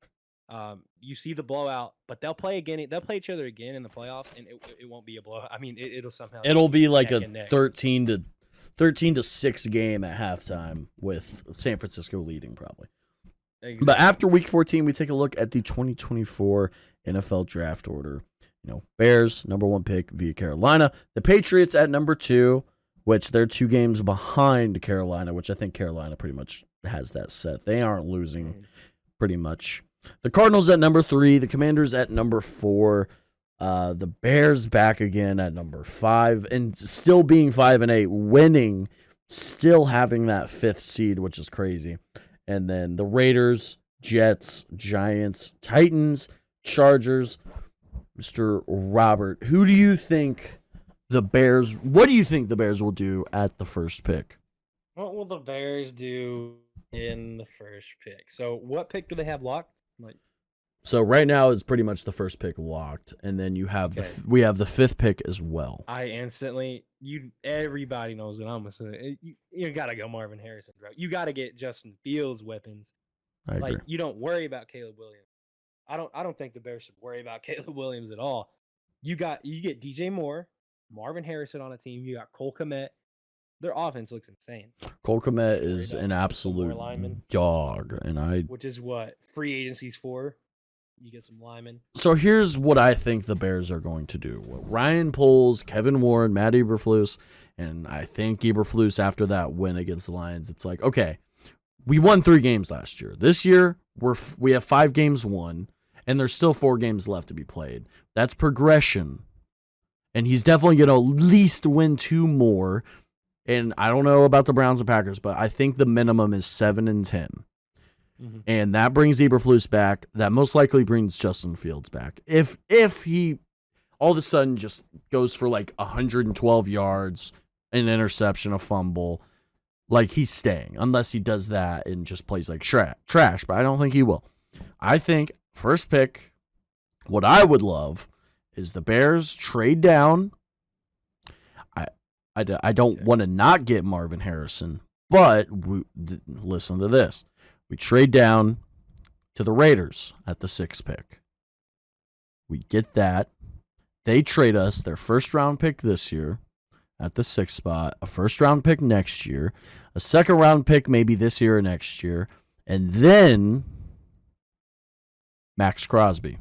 You see the blowout, but they'll play again. They'll play each other again in the playoffs, and it won't be a blowout. I mean, it'll somehow. It'll be like a 13-6 game at halftime with San Francisco leading probably. Exactly. But after Week 14, we take a look at the 2024 NFL Draft Order. You know, Bears number 1 pick via Carolina, the Patriots at number 2, which they're 2 games behind Carolina, which I think Carolina pretty much has that set. They aren't losing pretty much. The Cardinals at number 3, the Commanders at number 4, the Bears back again at number 5, and still being 5-8, winning, still having that 5th seed, which is crazy. And then the Raiders, Jets, Giants, Titans, Chargers. Mr. Robert, what do you think the Bears will do at the first pick? What will the Bears do in the first pick? So what pick do they have locked? So right now it's pretty much the first pick locked, and then you have we have the 5th pick as well. Everybody knows what I'm gonna say. You gotta go Marvin Harrison, bro. You gotta get Justin Fields weapons. I agree. You don't worry about Caleb Williams. I don't think the Bears should worry about Caleb Williams at all. You get DJ Moore, Marvin Harrison on a team. You got Cole Kmet. Their offense looks insane. Cole Kmet is an absolute dog, which is what free agency's for. You get some linemen. So here's what I think the Bears are going to do. Ryan Poles, Kevin Warren, Matt Eberflus, and I think Eberflus after that win against the Lions, it's like, okay, we won 3 games last year. This year, we have 5 games won, and there's still 4 games left to be played. That's progression. And he's definitely going to at least win 2 more. And I don't know about the Browns and Packers, but I think the minimum is 7-10. Mm-hmm. And that brings Eberflus back. That most likely brings Justin Fields back. If he all of a sudden just goes for like 112 yards, an interception, a fumble, like he's staying. Unless he does that and just plays like trash, but I don't think he will. I think first pick, what I would love is the Bears trade down. I don't want to not get Marvin Harrison, but listen to this. We trade down to the Raiders at the 6th pick. We get that. They trade us their first-round pick this year at the 6th spot, a first-round pick next year, a second-round pick maybe this year or next year, and then Max Crosby.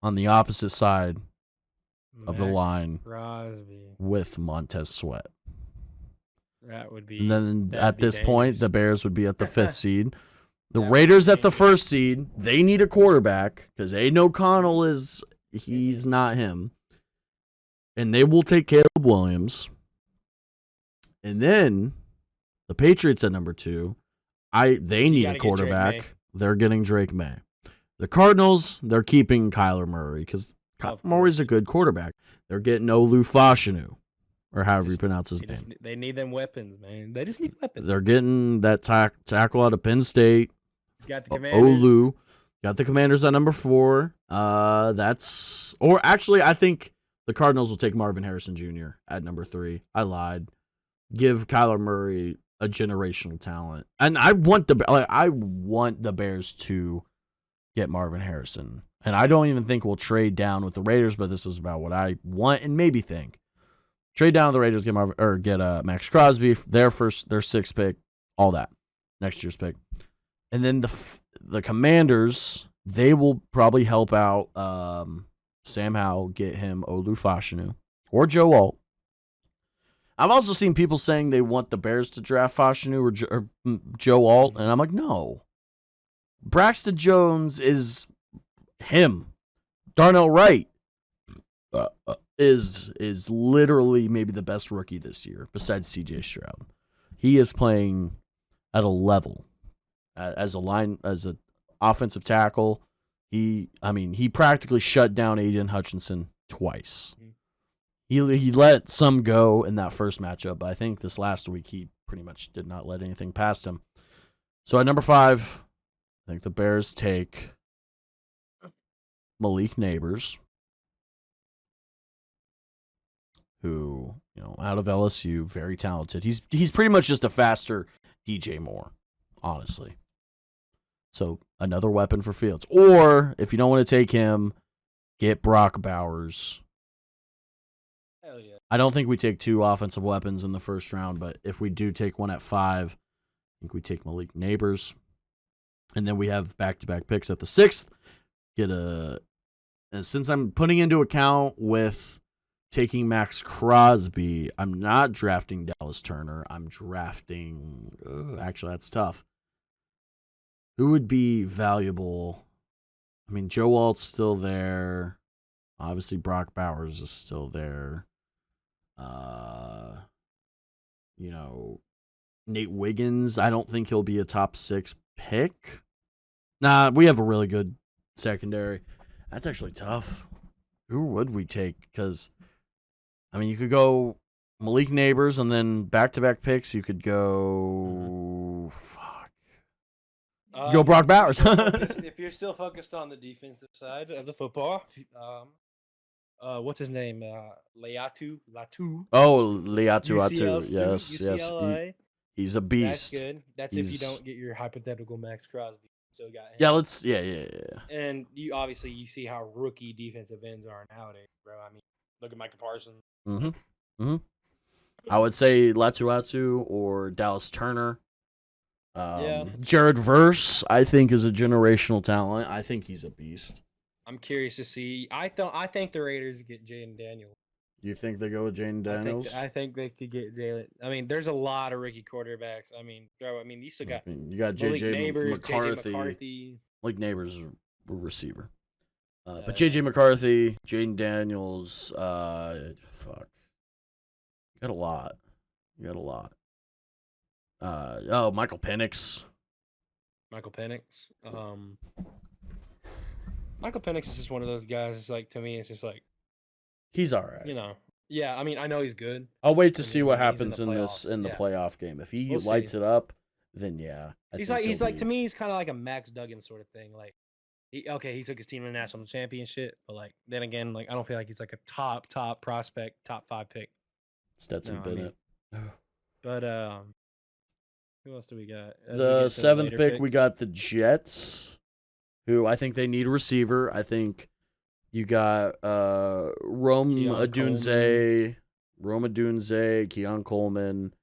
On the opposite side of the line with Montez Sweat. That would be. And then at this point, the Bears would be at the 5th seed. The Raiders at the 1st seed. They need a quarterback because Aiden O'Connell he's not him. And they will take Caleb Williams. And then the Patriots at number 2. They need a quarterback. They're getting Drake May. The Cardinals, they're keeping Kyler Murray because Kyler Murray's a good quarterback. They're getting Olu Fashanu. Or however you pronounce his name. They need them weapons, man. They just need weapons. They're getting that tackle out of Penn State. Got the Commanders. Olu. Got the Commanders at number 4. I think the Cardinals will take Marvin Harrison Jr. at number 3. I lied. Give Kyler Murray a generational talent, and I want the Bears to get Marvin Harrison, and I don't even think we'll trade down with the Raiders, but this is about what I want and maybe think. Trade down with the Raiders, get Max Crosby, their 6th pick, all that, next year's pick, and then the Commanders, they will probably help out Sam Howell, get him Olu Fashanu or Joe Alt. I've also seen people saying they want the Bears to draft Fashanu or Joe Alt, and I'm like, no. Braxton Jones is him. Darnell Wright is literally maybe the best rookie this year, besides C.J. Stroud. He is playing at a level as an offensive tackle. He practically shut down Aiden Hutchinson twice. He let some go in that first matchup, but I think this last week he pretty much did not let anything past him. So at number 5, I think the Bears take Malik Neighbors, who, out of LSU, very talented. He's pretty much just a faster DJ Moore, honestly. So another weapon for Fields. Or if you don't want to take him, get Brock Bowers. Hell yeah. I don't think we take 2 offensive weapons in the first round, but if we do take one at 5, I think we take Malik Neighbors. And then we have back-to-back picks at the 6th. And since I'm putting into account with taking Max Crosby, I'm not drafting Dallas Turner. I'm drafting... actually, that's tough. Who would be valuable? I mean, Joe Alt's still there. Obviously, Brock Bowers is still there. Nate Wiggins, I don't think he'll be a top 6 pick. Nah, we have a really good secondary. That's actually tough. Who would we take? Because, you could go Malik Neighbors, and then back-to-back picks, you could go... Go Brock Bowers. If you're still focused on the defensive side of the football, what's his name? Latu. Oh, Latu. UCLA. Yes. He's a beast. That's good. That's if you don't get your hypothetical Max Crosby. Still got him. Yeah. And you see how rookie defensive ends are nowadays, bro. Look at Micah Parsons. Mm-hmm. I would say Latu or Dallas Turner. Jared Verse, I think, is a generational talent. I think he's a beast. I'm curious to see. I think the Raiders get Jaden Daniels. You think they go with Jaden Daniels? I think they could get Jalen. There's a lot of rookie quarterbacks. You still got J.J. Neighbors, McCarthy. Malik Neighbors is a receiver. But J.J. McCarthy, Jaden Daniels, You got a lot. Michael Penix. Michael Penix is just one of those guys. It's like, to me, it's just like, he's all right. Yeah. I know he's good. I'll wait to see what happens in the playoff game. If he lights it up, then yeah. To me, he's kind of like a Max Duggan sort of thing. Like, he took his team to the national championship, but then again, I don't feel like he's like a top prospect, top 5 pick. Stetson Bennett. But who else do we got? The 7th pick, we got the Jets, who I think they need a receiver. I think you got Rome Odunze, Keon Coleman,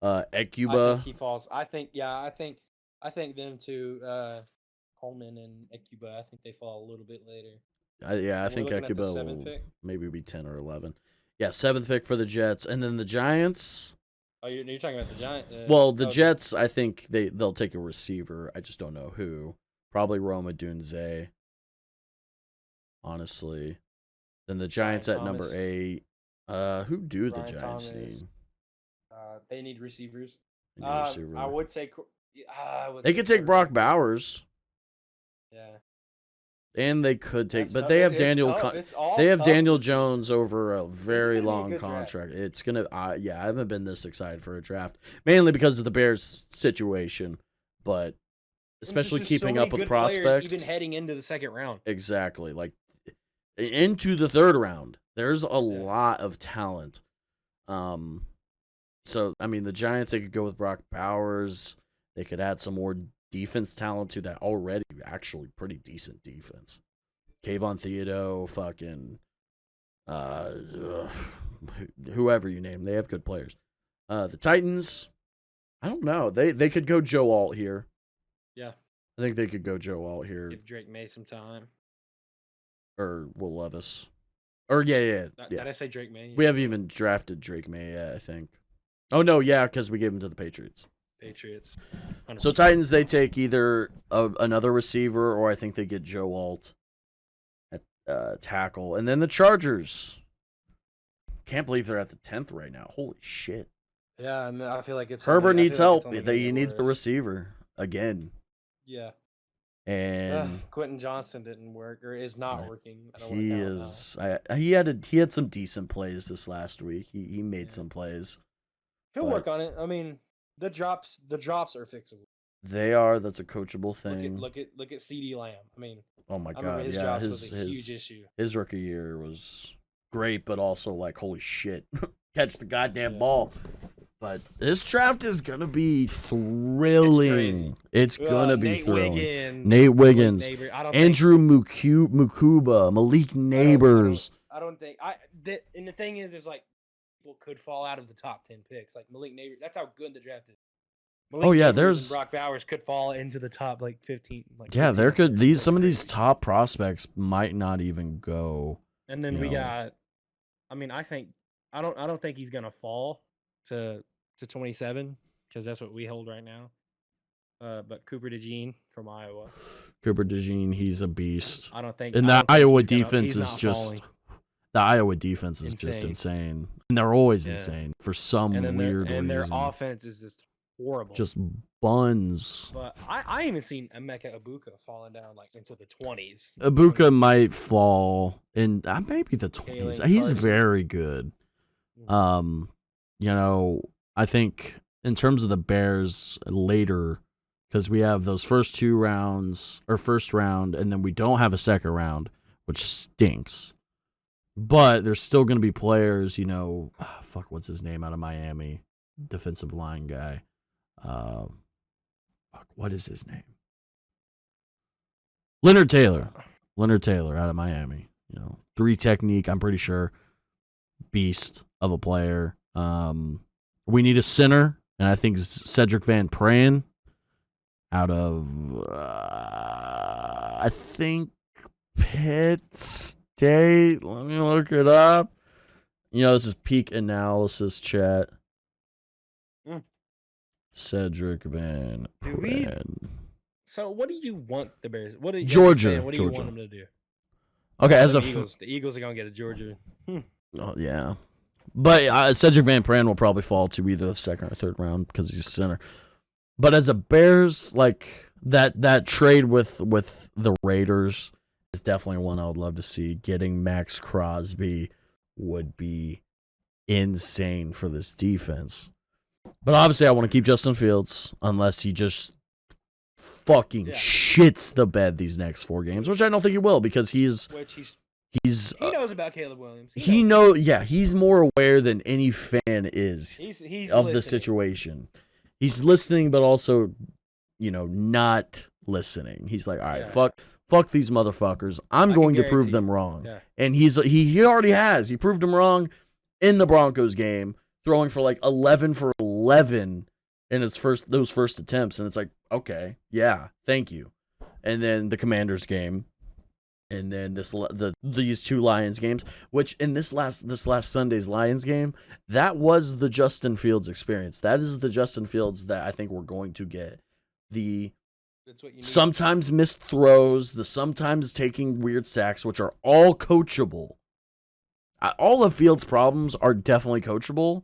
Ekuba. I think he falls. I think them two, Coleman and Ekuba, I think they fall a little bit later. I think Ekuba will maybe be 10 or 11. Yeah, 7th pick for the Jets. And then the Giants... Oh, you're talking about the Giants? The Jets, I think they'll take a receiver. I just don't know who. Probably Rome Odunze. Honestly. Then the Giants Ryan at Thomas. number 8. Who do Ryan the Giants Thomas. need? They need receivers. They need a receiver. I would say... They could take Brock Bowers. Yeah. And they could take, That's but tough. they have It's Daniel. tough. It's all They have tough Daniel this year. Jones over a very gonna be a long good draft. contract. It's gonna. I haven't been this excited for a draft, mainly because of the Bears' situation, but especially There's just so keeping many up with good players prospects. even heading into the second round. Exactly, like into the 3rd round. There's a lot of talent. So, I mean, the Giants, they could go with Brock Bowers. They could add some more defense talent to that already actually pretty decent defense. Kayvon Theodo, fucking whoever you name, they have good players. The Titans, I don't know. They could go Joe Alt here. Yeah. I think they could go Joe Alt here. Give Drake May some time. Or Will Levis. Or yeah. Did I say Drake May? We haven't even drafted Drake May yet, I think. Oh no, yeah, because we gave him to the Patriots. 100%. So Titans, they take either another receiver, or I think they get Joe Alt at tackle. And then the Chargers. Can't believe they're at the 10th right now. Holy shit. Yeah, and I feel like it's Herbert needs help. He needs a receiver again. Yeah. And Quentin Johnston didn't work or is not working. He had some decent plays this last week. He made some plays. He'll work on it. I mean, the drops are fixable. They are. That's a coachable thing. Look at CeeDee Lamb. I mean, oh my god, his drops was a huge issue. His rookie year was great, but also like holy shit, catch the goddamn ball. But this draft is gonna be thrilling. It's gonna be thrilling. Nate Wiggins, Andrew Mukuba, Malik Neighbors. I don't think and the thing is like people could fall out of the top 10 picks. Like Malik Neighbors, that's how good the draft is. There's Brock Bowers could fall into the top like 15. Like there could some of these top prospects might not even go. And then we got. I mean, I don't think he's gonna fall to 27 because that's what we hold right now. But Cooper DeJean from Iowa. Cooper DeJean, he's a beast. I don't think. And the Iowa defense is just. The Iowa defense is just insane, and they're always insane for some weird reason. And their offense is just horrible. Just buns. But I even seen Emeka Ibuka falling down like into the 20s. Ibuka might fall in maybe the 20s. He's very good. I think in terms of the Bears later, because we have those first round, and then we don't have a second round, which stinks. But there's still going to be players, what's his name out of Miami? Defensive line guy. What is his name? Leonard Taylor out of Miami. 3 technique, I'm pretty sure. Beast of a player. We need a center, and I think Cedric Van Pran out of, I think, Pitt State. Let me look it up. This is peak analysis chat. Cedric Van Pran. So what do you want the Bears? Georgia. What do you want them to do? Okay, the Eagles are gonna get a Georgia. Oh yeah, but Cedric Van Pran will probably fall to either the second or third round because he's a center. But as a Bears, like that trade with the Raiders is definitely one I would love to see. Getting Max Crosby would be insane for this defense. But obviously, I want to keep Justin Fields unless he just fucking shits the bed these next 4 games, which I don't think he will because he knows about Caleb Williams. He's more aware than any fan is he's of the situation. He's listening, but also, not listening. He's like, all right, fuck these motherfuckers. I'm going to prove them wrong. Yeah. And he already has. He proved them wrong in the Broncos game, throwing for like 11 for 11 in those first attempts, and it's like, okay, yeah, thank you. And then the Commanders game, and then these 2 Lions games, which in this last Sunday's Lions game, that was the Justin Fields experience. That is the Justin Fields that I think we're going to get. That's what you need. Sometimes missed throws, the sometimes taking weird sacks, which are all coachable. All of Fields' problems are definitely coachable,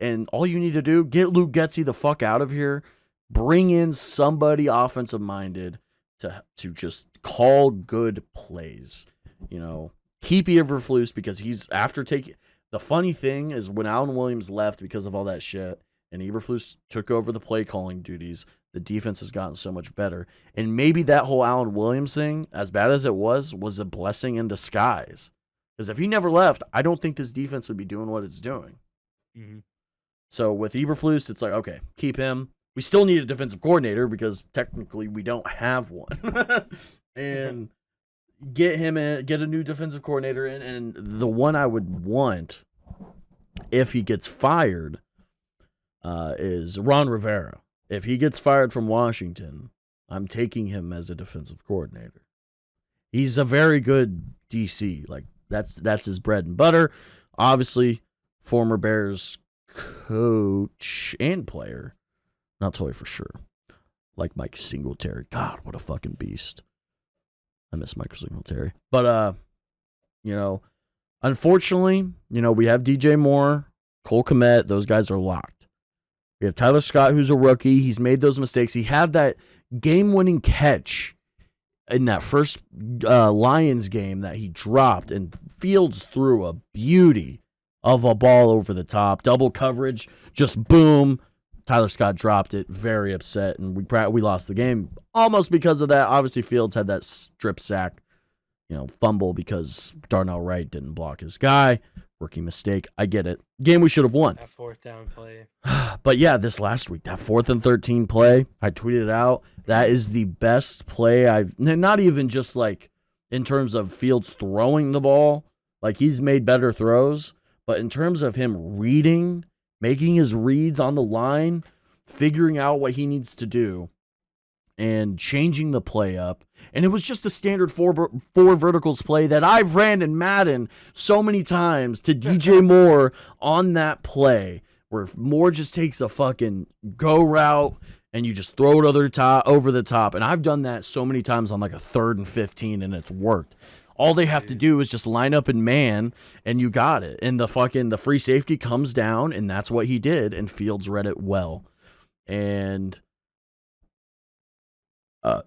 and all you need to do, get Luke Getsy the fuck out of here, bring in somebody offensive-minded to just call good plays. Keep Eberflus because he's after taking. The funny thing is when Alan Williams left because of all that shit, and Eberflus took over the play calling duties, the defense has gotten so much better. And maybe that whole Alan Williams thing, as bad as it was a blessing in disguise. Because if he never left, I don't think this defense would be doing what it's doing. Mm-hmm. So with Eberflus, it's like, okay, keep him. We still need a defensive coordinator because technically we don't have one. And get him in, get a new defensive coordinator in. And the one I would want if he gets fired is Ron Rivera. If he gets fired from Washington, I'm taking him as a defensive coordinator. He's a very good DC. Like that's his bread and butter. Obviously, former Bears coach and player. Not totally for sure. Like Mike Singletary. God, what a fucking beast. I miss Mike Singletary. But unfortunately, we have DJ Moore, Cole Kmet, those guys are locked. We have Tyler Scott, who's a rookie. He's made those mistakes. He had that game-winning catch in that first Lions game that he dropped, and Fields threw a beauty of a ball over the top. Double coverage, just boom. Tyler Scott dropped it, very upset, and we lost the game almost because of that. Obviously, Fields had that strip sack, fumble because Darnell Wright didn't block his guy. Rookie mistake. I get it. Game we should have won. That fourth down play. But yeah, this last week, that 4th and 13 play, I tweeted it out. That is the best play not even just like in terms of Fields throwing the ball. Like he's made better throws, but in terms of him reading, making his reads on the line, figuring out what he needs to do, and changing the play up. And it was just a standard four verticals play that I've ran in Madden so many times to DJ Moore on that play, where Moore just takes a fucking go route and you just throw it over the top. And I've done that so many times on like a 3rd and 15, and it's worked. All they have to do is just line up in man, and you got it. And the free safety comes down, and that's what he did. And Fields read it well, and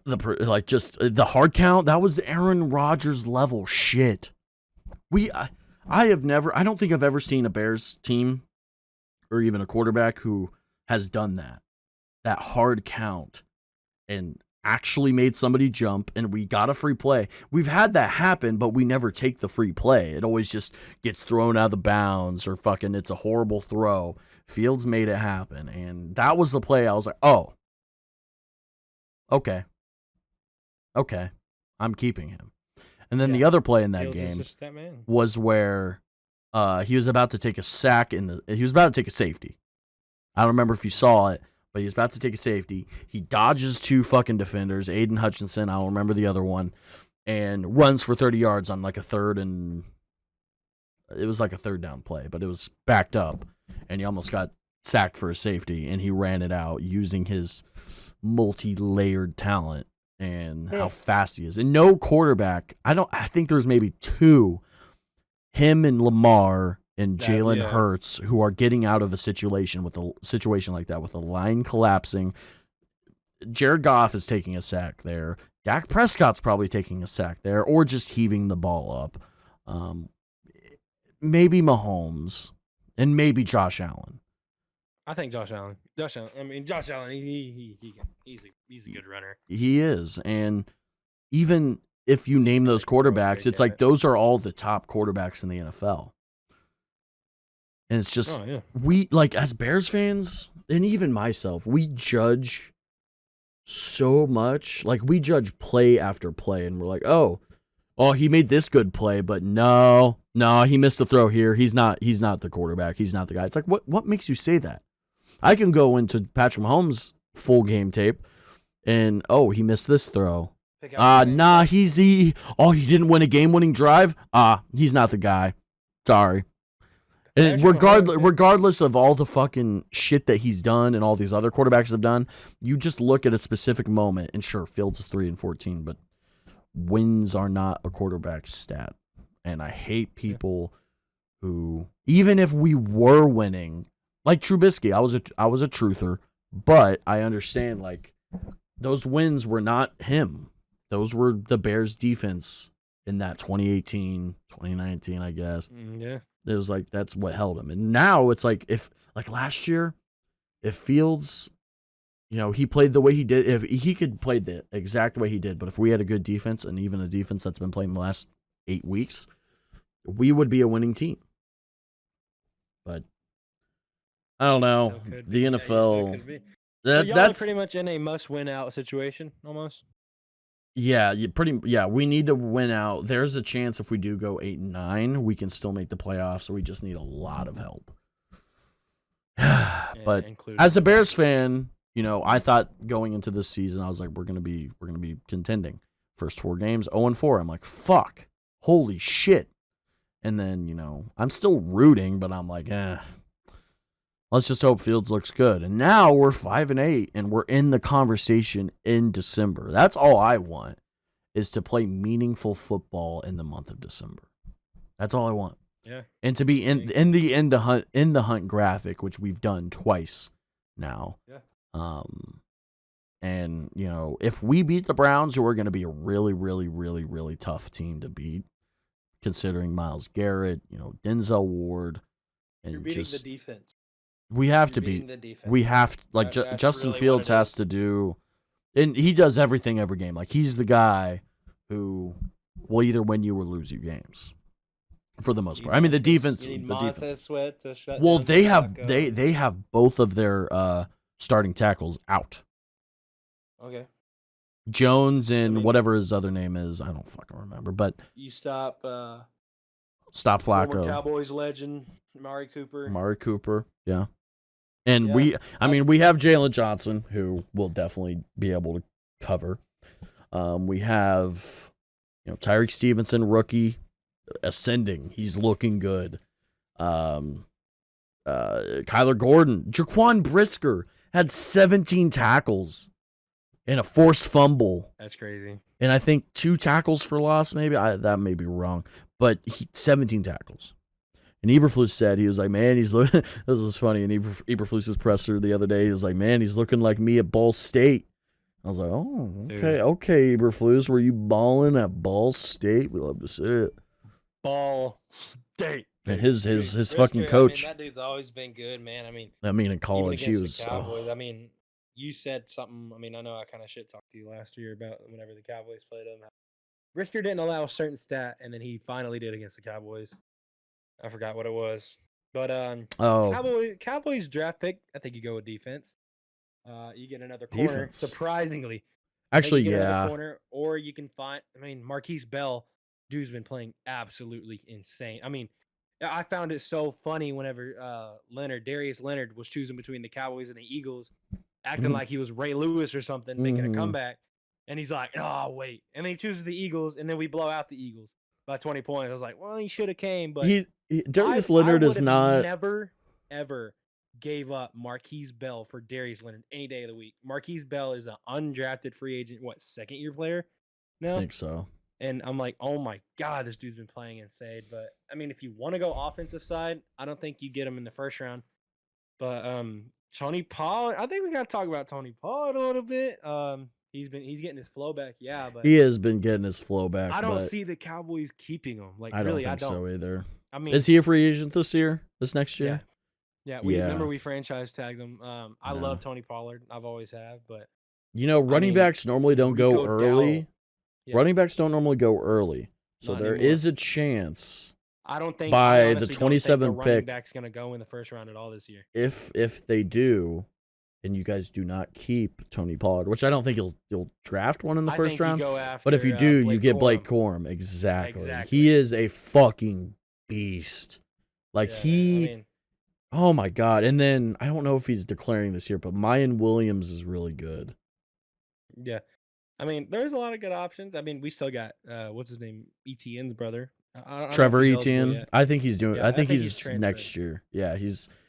the hard count, that was Aaron Rodgers level shit. I don't think I've ever seen a Bears team or even a quarterback who has done that hard count and actually made somebody jump, and we got a free play. We've had that happen, but we never take the free play. It always just gets thrown out of the bounds, or fucking it's a horrible throw. Fields made it happen, and that was the play I was like, oh, okay, I'm keeping him. And then the other play in that game was where he was about to take a sack he was about to take a safety. I don't remember if you saw it, but he was about to take a safety. He dodges 2 fucking defenders, Aiden Hutchinson, I don't remember the other one, and runs for 30 yards on like a 3rd down play, but it was backed up, and he almost got sacked for a safety, and he ran it out using his multi-layered talent and how fast he is. And no quarterback, I think there was maybe 2, him and Lamar and Jalen Hurts, who are getting out of a situation like that, with the line collapsing. Jared Goff is taking a sack there. Dak Prescott's probably taking a sack there, or just heaving the ball up. Maybe Mahomes, and maybe Josh Allen. I think Josh Allen. Josh Allen. He's a good runner. He is, and even if you name those quarterbacks, it's like those are all the top quarterbacks in the NFL. And it's just, we, like, as Bears fans, and even myself, we judge so much. Like, we judge play after play, and we're like, oh, he made this good play, but no, he missed a throw here. He's not the quarterback. He's not the guy. It's like, what makes you say that? I can go into Patrick Mahomes' full game tape, and, he missed this throw. He didn't win a game-winning drive? He's not the guy. Sorry. And regardless of all the fucking shit that he's done and all these other quarterbacks have done, you just look at a specific moment, and sure, Fields is 3-14, but wins are not a quarterback's stat. And I hate people who, even if we were winning, like Trubisky, I was a truther, but I understand, like, those wins were not him. Those were the Bears defense in that 2018, 2019, I guess. Yeah. It was like, that's what held him. And now it's like, if, like last year, if Fields, he played the way he did, if he could play the exact way he did, but if we had a good defense, and even a defense that's been playing the last 8 weeks, we would be a winning team. But I don't know. Still could The be. Yeah, you still NFL. could be. So y'all are That's pretty much in a must-win out situation, almost. yeah. We need to win out. There's a chance if we do go 8-9, we can still make the playoffs. So we just need a lot of help. But as a Bears fan, I thought going into this season, I was like, we're gonna be contending. First 4 games, 0-4. I'm like, fuck, holy shit. And then I'm still rooting, but I'm like, let's just hope Fields looks good. And now we're 5-8, and we're in the conversation in December. That's all I want, is to play meaningful football in the month of December. That's all I want. Yeah. And to be in the hunt graphic, which we've done twice now. Yeah. And if we beat the Browns, who are going to be a really, really, really, really tough team to beat, considering Myles Garrett, Denzel Ward, and You're beating the defense. We have You're to beating beat. the defense. We have to, like That's Justin really what Fields it has is. to do, and he does everything every game. Like he's the guy who will either win you or lose you games. For the most part, I mean the defense. You need The Montez defense. Sweat to shut Well, down they have Flacco. they have both of their starting tackles out. Okay. Jones and mean- whatever his other name is, I don't fucking remember. But You stop stop former Flacco, Cowboys legend Amari Cooper. Amari Cooper, yeah. And Yeah. we have Jalen Johnson, who will definitely be able to cover. We have Tyreek Stevenson, rookie, ascending. He's looking good. Kyler Gordon, Jaquan Brisker had 17 tackles and a forced fumble, That's crazy. and I think 2 tackles for loss. Maybe that may be wrong, but 17 tackles. And Eberflus said, he was like, man, he's looking. This was funny. And Eberflus's presser the other day, he was like, man, he's looking like me at Ball State. I was like, oh, okay, Eberflus, were you balling at Ball State? We love to see it. Ball State. And his Brisker, fucking coach. that dude's always been good, man. In Even college, he against was. the Cowboys. Oh. You said something. I know I kind of shit talked to you last year about whenever the Cowboys played them. Brisker didn't allow a certain stat, and then he finally did against the Cowboys. I forgot what it was, but Cowboys draft pick. I think you go with defense. You get another corner. Defense. Surprisingly, Actually, you get another yeah. corner, or you can find. Marquise Bell, dude's been playing absolutely insane. I found it so funny whenever Darius Leonard was choosing between the Cowboys and the Eagles, acting Mhm. like he was Ray Lewis or something, making Mhm. a comeback, and he's like, "Oh wait," and then he chooses the Eagles, and then we blow out the Eagles by 20 points. I was like, "Well, he should have came," but Darius Leonard is would've not. never ever gave up Marquise Bell for Darius Leonard any day of the week. Marquise Bell is an undrafted free agent, second-year player I now? think so. And I'm like, oh my God, this dude's been playing insane. But if you want to go offensive side, I don't think you get him in the first round. But Tony Pollard, I think we got to talk about Tony Pollard a little bit. He's getting his flow back, yeah, but He has been getting his flow back. I don't but see the Cowboys keeping him. Like, I don't really, think I don't. so either. Is Is he a free agent this next Yeah. year? Yeah, Yeah. remember we franchise tagged him. I Yeah. love Tony Pollard. I've always have, but Running backs normally don't go Rico early. Dowdle. Yeah. Running backs don't normally go early. So Not there anymore. is a chance I don't think By I the honestly don't think 27 running pick. back's gonna go in the first round at all this year. if they do, and you guys do not keep Tony Pollard, which I don't think you'll draft one in the I first think you round. go after, But if you do, you Blake get Blake Corum. Corum. Exactly. Exactly. He is a fucking beast. Like Yeah, oh my God. And then I don't know if he's declaring this year, but Mayan Williams is really good. yeah. There's a lot of good options. We still got what's his name, Etienne's brother, I don't know Trevor if he's eligible Etienne. yet. I think he's doing. Yeah, I think he's he's transferred. next year. Yeah,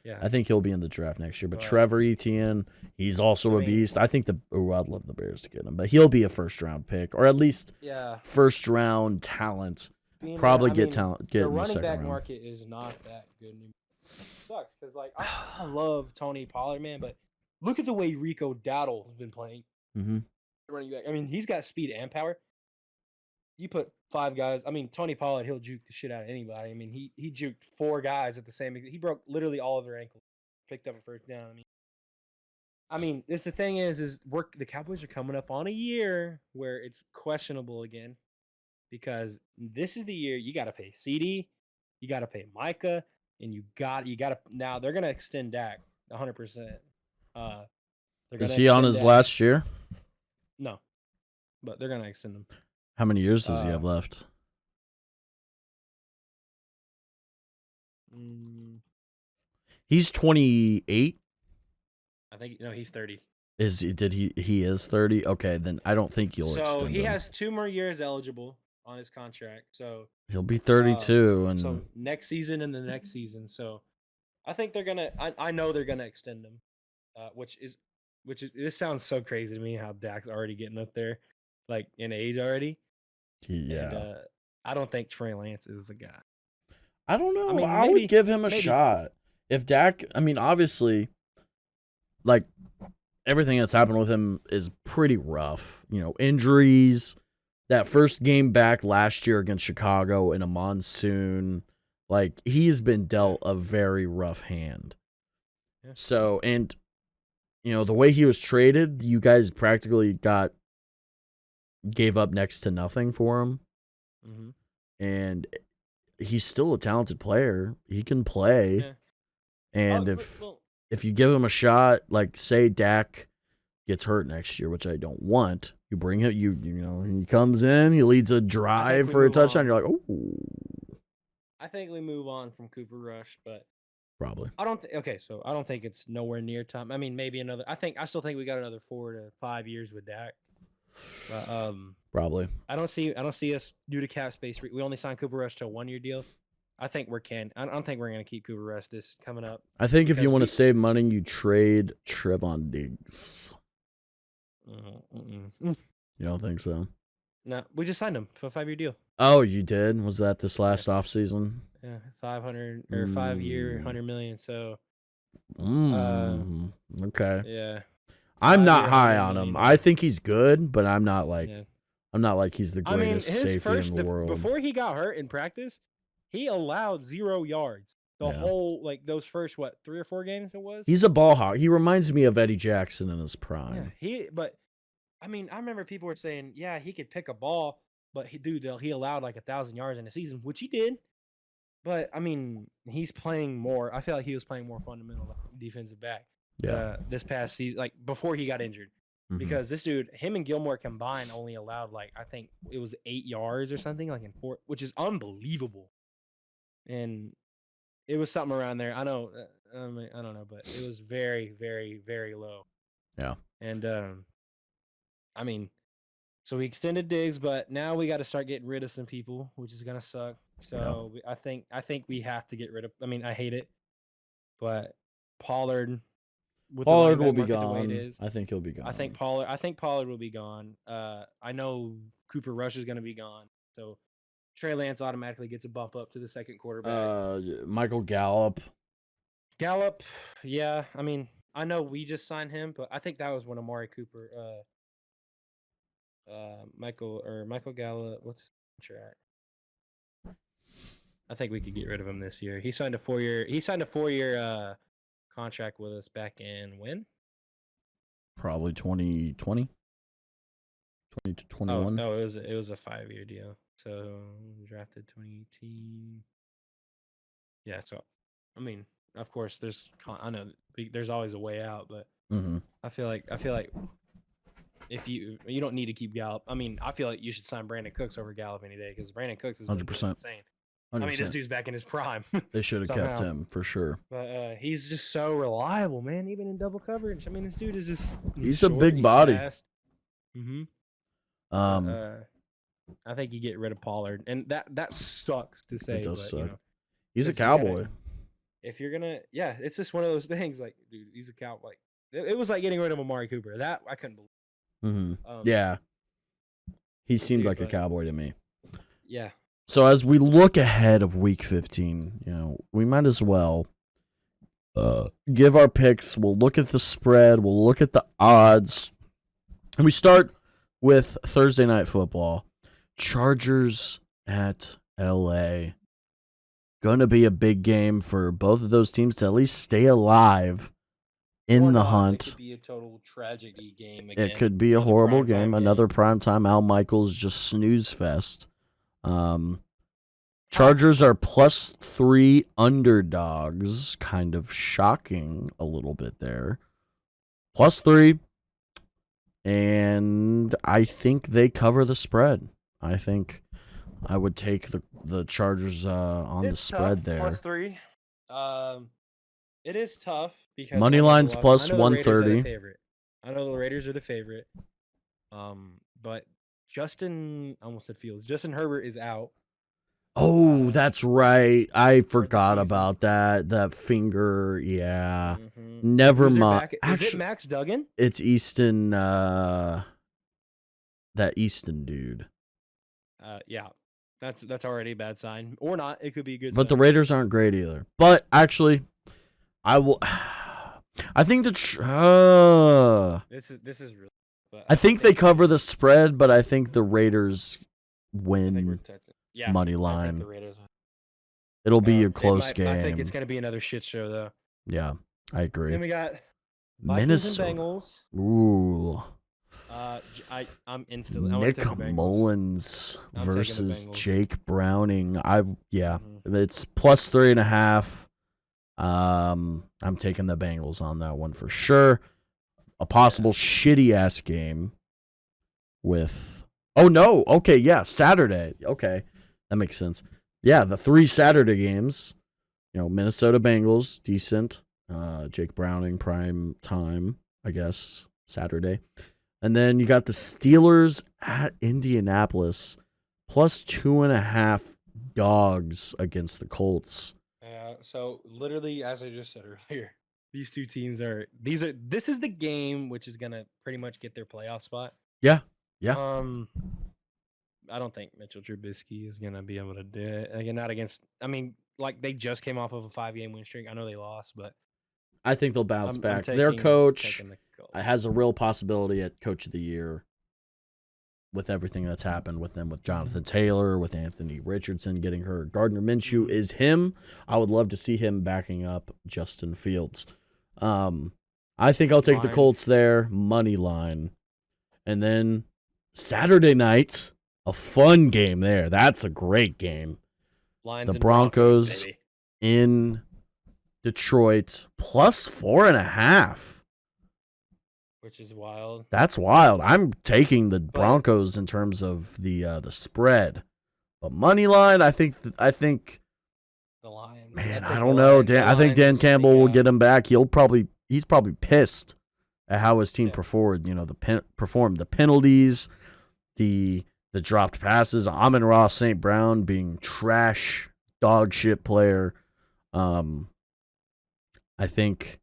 Yeah, I think he'll be in the draft next year. But But- Trevor Etienne, he's also I a mean- beast. I think I'd love the Bears to get him, but he'll be a first round pick or at least Yeah. first round talent. Being Probably that- get talent. Get The in the running second back round. market is not that good anymore. It sucks because I love Tony Pollard, man, but look at the way Rico Dowdle has been playing Mm-hmm. running back. He's got speed and power. You put 5 guys. Tony Pollard, he'll juke the shit out of anybody. He juked 4 guys at the same. He broke literally all of their ankles, picked up a first down. This the thing is the Cowboys are coming up on a year where it's questionable again, because this is the year you got to pay CD, you got to pay Micah, and you got to now they're gonna extend Dak. 100%. Is he on his last year? No, but they're gonna extend him. How many years does he have left? He's 28. I think he's 30. He is 30? Okay, then I don't think you'll extend him. So he has 2 more years eligible on his contract. So he'll be 32 and so next season and the next season. So I think they're gonna. I know they're gonna extend him, which is this sounds so crazy to me how Dak's already getting up there, like in age already. Yeah. And, I don't think Trey Lance is the guy. I don't know. I would give him a shot. If Dak, I mean, obviously, like, everything that's happened with him is pretty rough. Injuries, that first game back last year against Chicago in a monsoon, like, he's been dealt a very rough hand. Yeah. So, and, the way he was traded, you guys practically gave up next to nothing for him. Mm-hmm. And he's still a talented player. He can play. Yeah. And if you give him a shot, like say Dak gets hurt next year, which I don't want, you bring him. He comes in, he leads a drive for a touchdown. You're like, oh. I think we move on from Cooper Rush, but probably. I don't. So I don't think it's nowhere near time. I mean, maybe another. I still think we got another 4 to 5 years with Dak. But, probably. I don't see us due to cap space. We only signed Cooper Rush to a 1-year deal. I think I don't think we're gonna keep Cooper Rush this coming up. I think if you want to save money, you trade Trevon Diggs. You don't think so? No, we just signed him for a 5-year deal. Oh, you did? Was that this last offseason? Yeah, 500 or 5-year, $100 million. So, okay. Yeah. I'm not high on him. I think he's good, but I'm not like he's the greatest safety in the world. Before he got hurt in practice, he allowed 0 yards. Whole those first 3 or 4 games it was. He's a ball hawk. He reminds me of Eddie Jackson in his prime. Yeah, I remember people were saying, yeah, he could pick a ball, but he allowed like 1,000 yards in a season, which he did. But I mean, he's playing more. I feel like he was playing more fundamental defensive back. Yeah. This past season, like before he got injured, because this dude, him and Gilmore combined only allowed I think it was 8 yards or something in 4, which is unbelievable. And it was something around there. I know, I don't know, but it was very, very, very low. Yeah. And so we extended Diggs, but now we got to start getting rid of some people, which is gonna suck. So I think we have to get rid of. I hate it, but Pollard. Pollard will be gone. I think he'll be gone. I think Pollard will be gone. I know Cooper Rush is going to be gone. So Trey Lance automatically gets a bump up to the second quarterback. Michael Gallup. Yeah. I know we just signed him, but I think that was when Amari Cooper. Michael Gallup. What's his contract? I think we could get rid of him this year. He signed a 4-year. Contract with us back in when? Probably 2020. 2021. Oh, no, it was a 5-year deal. So drafted 2018. Yeah, so of course I know there's always a way out, but I feel like if you don't need to keep Gallup. I feel like you should sign Brandon Cooks over Gallup any day because Brandon Cooks is 100% insane. 100%. This dude's back in his prime. They should have kept him for sure. But he's just so reliable, man. Even in double coverage. This dude is just. He's short, a big body. I think you get rid of Pollard, and that sucks to say. It does but, suck. He's a cowboy. If you're gonna, it's just one of those things. Like, dude, he's a cowboy. It was like getting rid of Amari Cooper. That I couldn't believe. Yeah. He seemed like a cowboy to me. Yeah. So as we look ahead of Week 15, we might as well give our picks. We'll look at the spread. We'll look at the odds. And we start with Thursday Night Football. Chargers at L.A. Going to be a big game for both of those teams to at least stay alive in the hunt. It could be a total tragedy game again. It could be a horrible game. Another primetime Al Michaels just snooze fest. Chargers are +3 underdogs. Kind of shocking a little bit there. +3. And I think they cover the spread. I think I would take the Chargers on the spread tough, there. +3. It is tough because Money line's plus I know the Raiders are the 130. favorite. I know the Raiders are the favorite. But I almost said Fields. Justin Herbert is out. Oh, that's right. I forgot season. about that. That finger, yeah. Mhm. Never Who's their mind. back- Is it Actually, Max Duggan? it's Easton. That Easton dude. Yeah. That's already a bad sign. Or not. It could be a good But the sign. Raiders aren't great either. But actually, I will. I think This is really. But I think they cover the spread, but I think the Raiders I think we're win. protected. Yeah. Money I think line. the Raiders. It'll be a It close might- game. I think it's gonna be another shit show though. Yeah, I agree. Then we got Vikings Minnesota. and Bengals. Ooh. I'm instantly. I wanna Nick take the Bengals. Mullins I'm taking the versus Bengals. Jake Browning. Yeah, Mhm. it's +3.5. I'm taking the Bengals on that one for sure. A possible shitty ass game with. Oh no. Okay, yeah, Saturday. Okay, that makes sense. Yeah, the 3 Saturday games. Minnesota Bengals, decent. Jake Browning, prime time, I guess, Saturday. And then you got the Steelers at Indianapolis, +2.5 dogs against the Colts. Yeah. So literally, as I just said earlier, these two teams are. This is the game which is gonna pretty much get their playoff spot. Yeah. I don't think Mitchell Trubisky is gonna be able to do it. Again, not against. I mean, like they just came off of a 5-game win streak. I know they lost, but I think they'll bounce I'm back. taking, Their coach taking the Colts. has a real possibility at Coach of the Year with everything that's happened with them, with Jonathan Taylor, with Anthony Richardson getting hurt. Gardner Minshew is him. I would love to see him backing up Justin Fields. I think I'll take the Lines. Colts there, money line. And then Saturday night, a fun game there. That's a great game. Lions the and Broncos baby. in Detroit, +4.5. Which is wild. That's wild. I'm taking the Broncos in terms of the spread, but money line. I think. The Lions. Man, think I the don't know. Lions- the I think Lions Dan will Campbell sneak will out. get him back. He's probably pissed at how his team Yeah. performed. Performed the penalties, the dropped passes. Amon-Ra St. Brown being trash, dog shit player. I think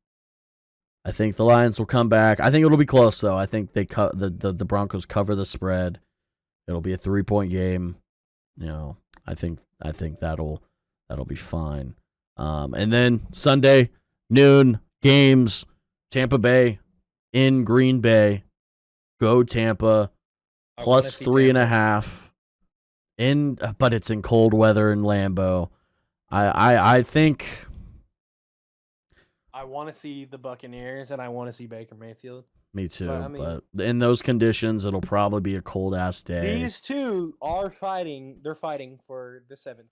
the Lions will come back. I think it'll be close though. I think they the Broncos cover the spread. It'll be a 3-point game. I think that'll be fine. And then Sunday noon games, Tampa Bay in Green Bay. Go Tampa. I wanna see Tampa. +3.5. But it's in cold weather in Lambeau. I think. I want to see the Buccaneers and I want to see Baker Mayfield. Me too. But, I mean- But in those conditions, it'll probably be a cold ass day. These two are fighting. They're fighting for the 7th,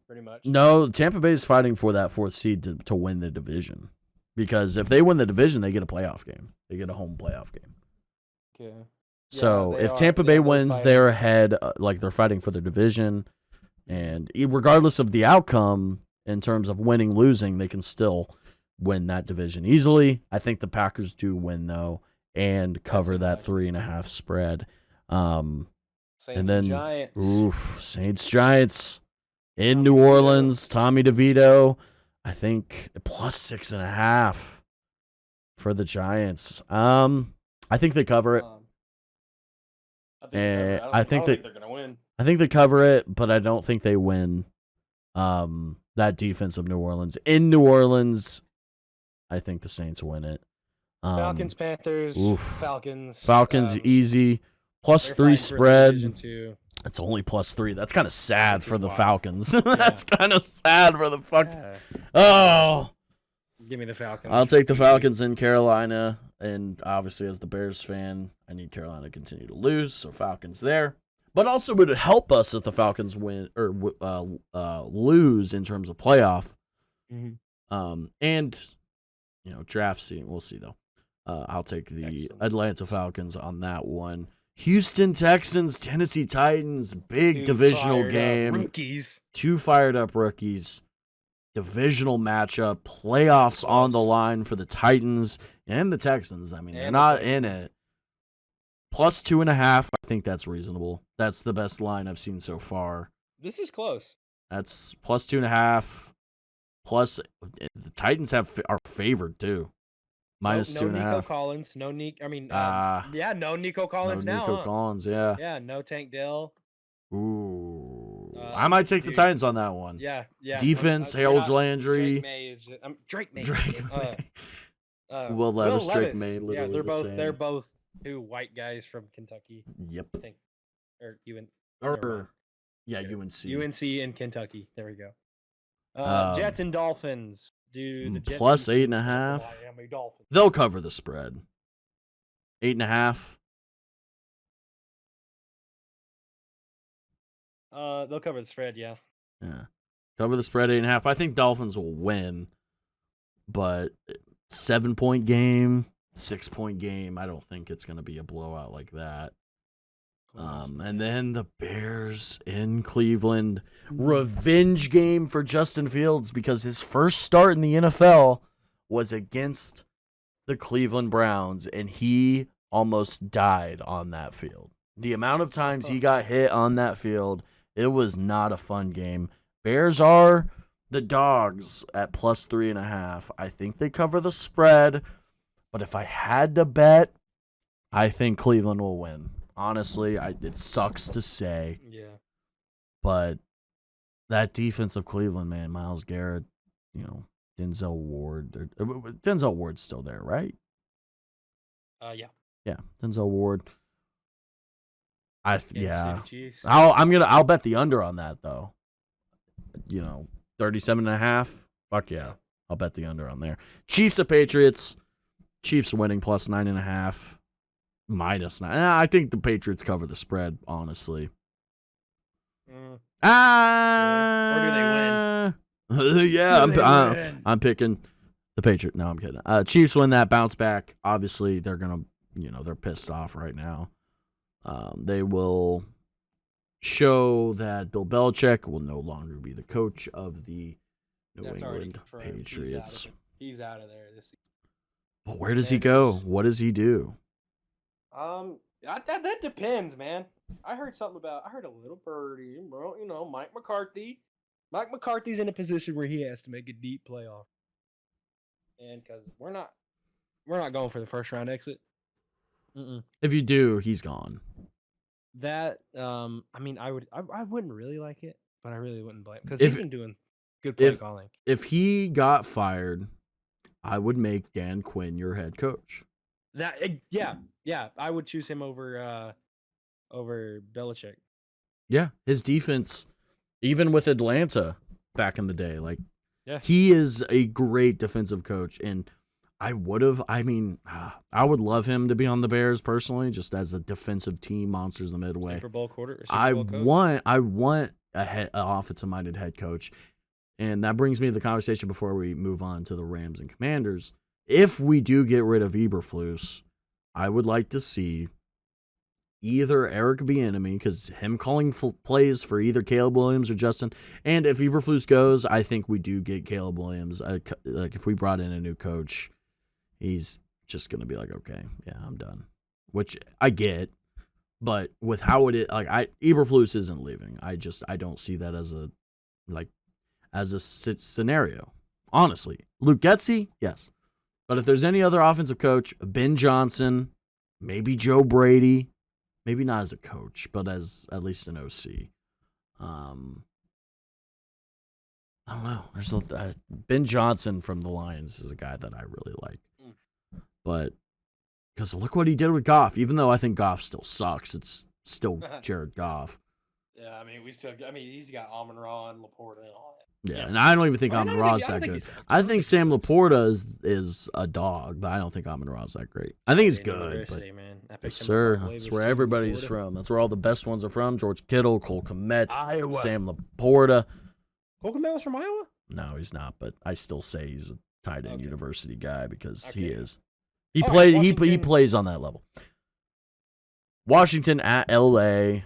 pretty much. No, Tampa Bay is fighting for that 4th seed to win the division. Because if they win the division, they get a playoff game. They get a home playoff game. Yeah. So they if are- Tampa they Bay are wins, fighting. they're ahead. Like they're fighting for their division, and regardless of the outcome in terms of winning, losing, they can still win that division easily. I think the Packers do win though, and cover that 3.5 spread. Saints And then, Giants. Saints Giants in Tommy New DeVito. Orleans. Tommy DeVito, I think +6.5 for the Giants. I think they cover it. I think they're gonna win. I think they cover it, but I don't think they win. That defense of New Orleans in New Orleans, I think the Saints win it. Falcons, Panthers, oof. Falcons. Easy they're +3 fighting for the spread. division too. It's only +3. That's kind of sad Which for is the wild. Falcons. That's kind of sad for the fuck. Yeah. Oh, Give me the Falcons. I'll take the Falcons in Carolina, and obviously as the Bears fan, I need Carolina to continue to lose. So Falcons there. But also would help us if the Falcons win or lose in terms of playoff. And draft scene. We'll see though. I'll take the Excellent. Atlanta Falcons on that one. Houston Texans, Tennessee Titans, big Two divisional fired up game. Rookies. 2 fired up rookies. Divisional matchup. Playoffs on the line for the Titans and the Texans. I mean, they're not in it. Plus 2.5. I think that's reasonable. That's the best line I've seen so far. This is close. That's plus 2.5. Plus, the Titans are favored too. Minus no 2.5. Nico Collins. No Nico. I mean, no Nico Collins no now. Nico huh? Collins, yeah. Yeah, no Tank Dell. Ooh, I might take the Titans on that one. Yeah. Defense, Harold Landry. Drake May is Drake May. Drake May. Will Levis, Drake May, literally yeah, the they're same. both 2 white guys from Kentucky. Yep. I think, or UNC. UNC in Kentucky. There we go. Jets and Dolphins. Dude, the Jets plus defense 8.5. for the Miami Dolphins. They'll cover the spread. 8.5. They'll cover the spread, yeah. Yeah. Cover the spread 8.5. I think Dolphins will win, but 7-point game, 6-point game. I don't think it's going to be a blowout like that. And then the Bears in Cleveland. Revenge game for Justin Fields because his first start in the NFL was against the Cleveland Browns, and he almost died on that field. The amount of times he got hit on that field, it was not a fun game. Bears are the dogs at plus 3.5. I think they cover the spread, but if I had to bet, I think Cleveland will win. Honestly, it sucks to say. Yeah. But that defense of Cleveland, man, Myles Garrett, Denzel Ward. Denzel Ward's still there, right? Yeah. Yeah, Denzel Ward. City Chiefs. I'll bet the under on that though. 37.5. Fuck yeah. I'll bet the under on there. Chiefs at Patriots. Chiefs winning plus 9.5. Minus 9. I think the Patriots cover the spread, honestly. Or do they win? Yeah, I'm picking the Patriots. No, I'm kidding. Chiefs win that, bounce back. Obviously, they're gonna, they're pissed off right now. They will show that Bill Belichick will no longer be the coach of the New England Patriots. He's out of there this season. But where does he go? What does he do? That depends, man. I heard a little birdie, bro. Mike McCarthy. Mike McCarthy's in a position where he has to make a deep playoff, and because we're not going for the first round exit. If you do, he's gone. That I wouldn't really like it, but I really wouldn't blame because he's been doing good play calling. If he got fired, I would make Dan Quinn your head coach. Yeah, I would choose him over Belichick. Yeah, his defense, even with Atlanta back in the day, he is a great defensive coach, and I would love him to be on the Bears personally, just as a defensive team, monsters in the midway. Super Bowl coach. I want an offensive-minded head coach, and that brings me to the conversation before we move on to the Rams and Commanders. If we do get rid of Eberflus, I would like to see either Eric Bieniemy, because him calling plays for either Caleb Williams or Justin, and if Eberflus goes, I think we do get Caleb Williams. If we brought in a new coach, he's just going to be like, okay, yeah, I'm done. Which I get, but with how it is, Eberflus isn't leaving. I don't see that as a scenario. Honestly, Luke Getsy, yes. But if there's any other offensive coach, Ben Johnson, maybe Joe Brady, maybe not as a coach, but as at least an OC. I don't know. There's Ben Johnson from the Lions is a guy that I really like. But because look what he did with Goff. Even though I think Goff still sucks, it's still Jared Goff. Yeah, he's got Amon-Ra and Laporta and all Yeah, and I don't even think I Amon don't Ra's think- I that don't think good. he sucks. I don't think he Sam sucks. Laporta is a dog, but I don't think Amon Ra's that great. I think he's Indiana good, but University, man. I yes, picked him sir. all the way That's with where Sam everybody's Laporta. from. That's where all the best ones are from. George Kittle, Cole Kmet, Iowa. Sam Laporta. Cole Kmet was from Iowa? No, he's not, but I still say he's a tight end Okay. university guy because he Okay. is. He All right, plays. He Washington- plays on that level. Washington at LA.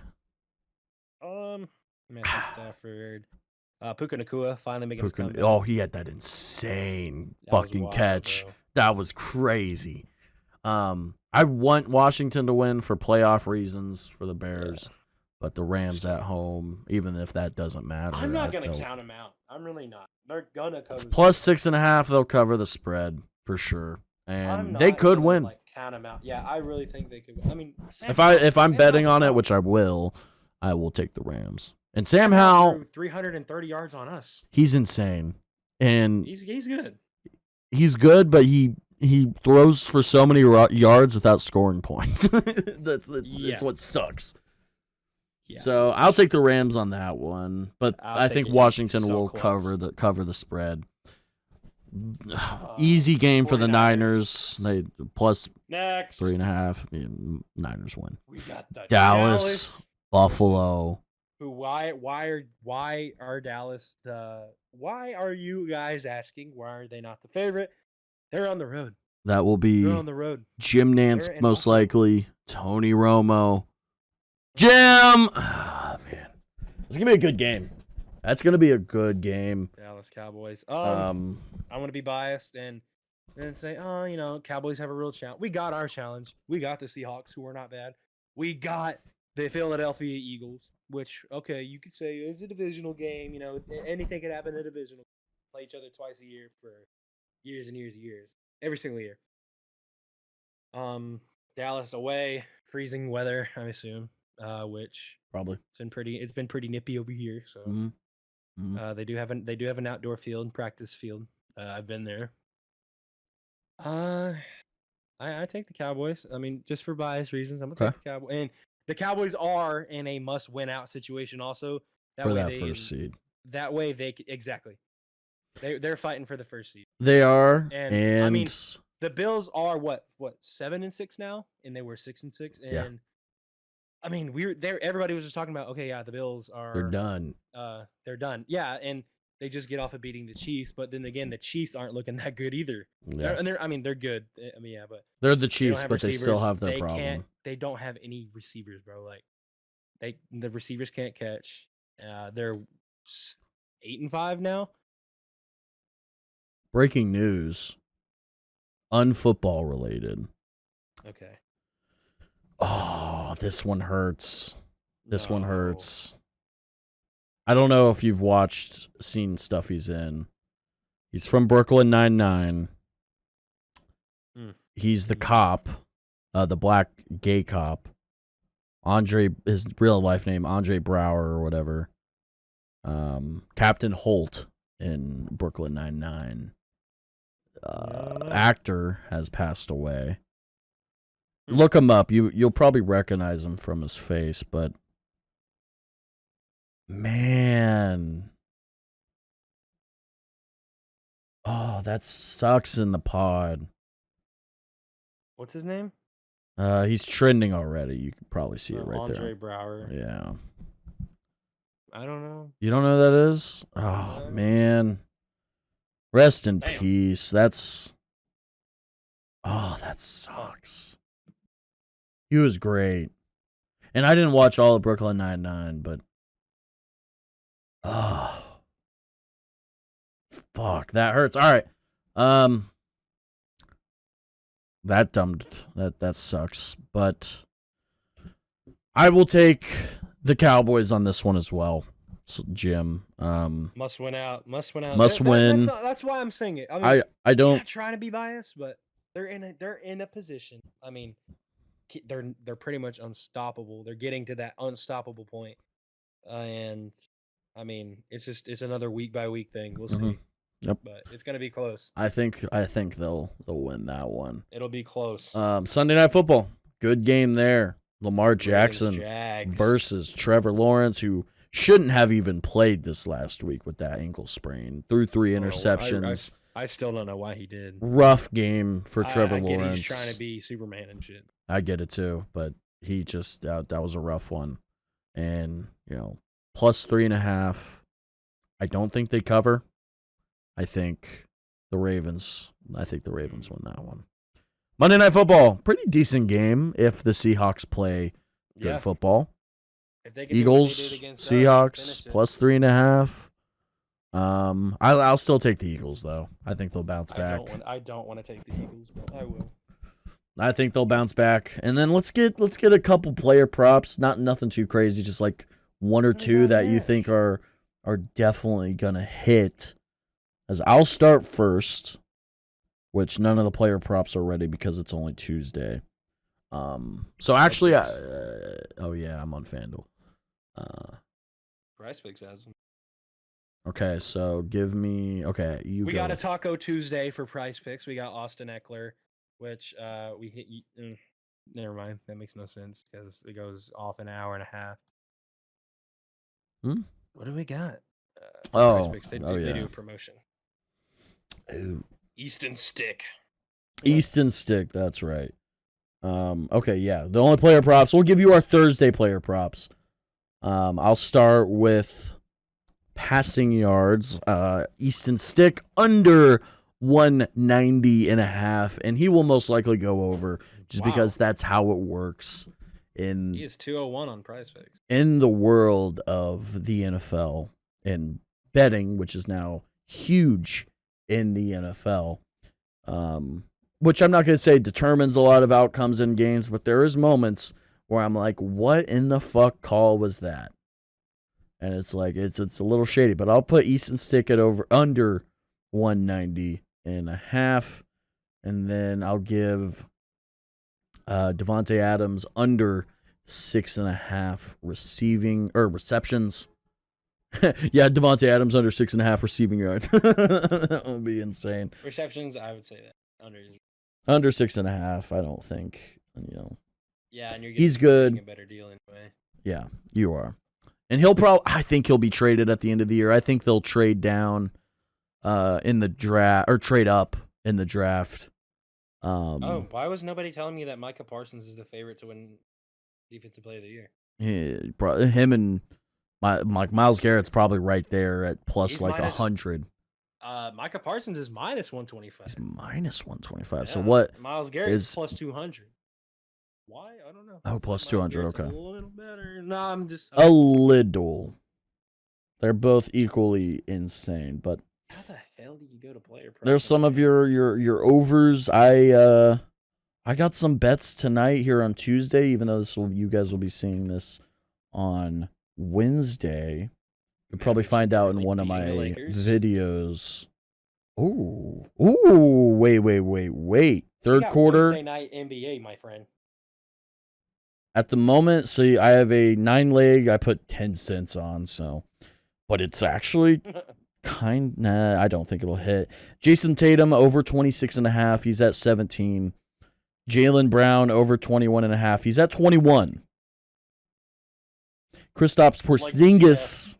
Matthew Stafford. Puka Nakua finally making his comeback. Oh, he had that insane That was fucking wild, catch. bro. That was crazy. I want Washington to win for playoff reasons for the Bears, but the Rams at home, even if that doesn't matter. I'm not going to count him out. I'm really not. They're going to cover. It's the plus spread. 6.5. They'll cover the spread for sure, I'm and not they could gonna, win. Like, count him out. Yeah, I really think they could win. I mean, If I'm betting on it, Howell which I will take the Rams. And Sam threw Howell, 330 yards on us. he's insane, and He's good. he's good, but he throws for so many yards without scoring points. That's Yeah. what sucks. Yeah. So I'll take the Rams on that one, but I'll I take think it. Washington So will close. cover the spread. Easy game for the 49ers. Niners. They plus Next. 3.5. Yeah, Niners win. We got the Dallas, Buffalo. Who? Why are Dallas the? Why are you guys asking? Why are they not the favorite? They're on the road. That will be They're on the road. Jim Nance, They're in most Buffalo. likely. Tony Romo. Jim! Ah, man. It's going to be a good game. That's going to be a good game. Dallas Cowboys. Um, I want to be biased and say, Cowboys have a real challenge. We got our challenge. We got the Seahawks, who are not bad. We got the Philadelphia Eagles, which, okay, you could say is a divisional game. You know, anything could happen in a divisional. Play each other twice a year for years and years and years, every single year. Dallas away, freezing weather, I assume. Which probably. it's been pretty nippy over here. So Mhm. they do have an outdoor field, practice field. I've been there. I take the Cowboys. I mean, just for bias reasons, I'm gonna take the Cowboys. And the Cowboys are in a must-win out situation, also. For that first seed. That way, exactly. They're fighting for the first seed. They are. And, I mean, and The Bills are what 7-6 now, and they were 6-6. And Yeah. I mean, we were there. Everybody was just talking about, okay, yeah, the Bills are they're done. They're done. Yeah, and they just get off of beating the Chiefs, but then again, the Chiefs aren't looking that good either. Yeah. They're good. I mean, yeah, but They're the they don't Chiefs, have but they still receivers. have their problem. They don't have any receivers, bro. Like the receivers can't catch. They're 8-5 now. Breaking news. Unfootball related. Okay. Oh, this one hurts. This one No. hurts. I don't know if you've seen stuff he's in. He's from Brooklyn Nine-Nine. Mm. He's the cop, the black gay cop. His real life name, Andre Brower or whatever. Captain Holt in Brooklyn Nine-Nine. Actor has passed away. Look him up. You'll probably recognize him from his face, but man, oh, that sucks in the pod. What's his name? He's trending already. You can probably see it right Andre there. Brower. Yeah. I don't know. You don't know who that is? Oh No. man. Rest in Damn. peace. That sucks. He was great. And I didn't watch all of Brooklyn Nine-Nine, but fuck, that hurts. All right. That sucks, but I will take the Cowboys on this one as well. So, Jim, Must win out. Must win out. Must win. That's why I'm saying it. I mean, I I'm don't not trying to be biased, but they're in a position. I mean, they're pretty much unstoppable. They're getting to that unstoppable point, and I mean, it's another week by week thing. We'll see. Mhm. Yep. But it's gonna be close. I think they'll win that one. It'll be close. Sunday Night Football, good game there. Lamar Ravens, Jackson Jags. versus Trevor Lawrence, who shouldn't have even played this last week with that ankle sprain. Threw 3 I don't know why- interceptions. I still don't know why he did. Rough game for Trevor I get Lawrence. he's trying to be Superman and shit. I get it too, but he just that was a rough one. And, plus 3.5. I don't think they cover. I think the Ravens win that one. Monday Night Football, pretty decent game if the Seahawks play good football. If they can Eagles, do what they did against us, Seahawks, finish it. plus 3.5. I'll still take the Eagles though. I think they'll bounce back. I don't want to take the Eagles, but I will. I think they'll bounce back. And then let's get a couple player props. Nothing too crazy, just like one or two that you think are definitely gonna hit. As I'll start first, which none of the player props are ready because it's only Tuesday. So actually, I'm on FanDuel. Price Picks has them. Okay, so give me. Okay, We got a Taco Tuesday for Price Picks. We got Austin Eckler, which we hit. Never mind, that makes no sense because it goes off an hour and a half. What do we got? Price Picks. They do a promotion. Ooh. Easton Stick. Easton Stick, that's right. Okay, yeah. The only player props. We'll give you our Thursday player props. I'll start with passing yards. Easton Stick under 190.5, and he will most likely go over just because that's how it works He is 201 on Prize Picks. In the world of the NFL and betting, which is now huge in the NFL. Which I'm not going to say determines a lot of outcomes in games, but there is moments where I'm like, what in the fuck call was that? And it's like, it's a little shady, but I'll put Easton Stick at under 190.5, and then I'll give Devontae Adams under 6.5 receptions. Yeah, Devontae Adams under 6.5 receiving yards. That would be insane. Receptions, I would say that under 6.5. I don't think. Yeah, and he's good. A better deal anyway. Yeah, you are. And I think he'll be traded at the end of the year. I think they'll trade down in the draft or trade up in the draft. Why was nobody telling me that Micah Parsons is the favorite to win Defensive Player of the Year? Him and Myles Garrett's probably right there at plus 100. Micah Parsons is minus 125. He's minus 125. Yeah. So what? Myles Garrett is plus 200. Why? I don't know. Oh, plus 200. Okay. A little better. No, I'm just a little. They're both equally insane, but how the hell do you go to player? There's some of your overs. I got some bets tonight here on Tuesday, even though you guys will be seeing this on Wednesday. You'll probably find out in one of my videos. Ooh, wait. Third quarter. Wednesday night NBA, my friend. At the moment, see, I have a 9-leg. I put 10 cents on, but it's actually I don't think it'll hit. Jason Tatum over 26.5. He's at 17. Jaylen Brown over 21.5. He's at 21. Kristaps Porzingis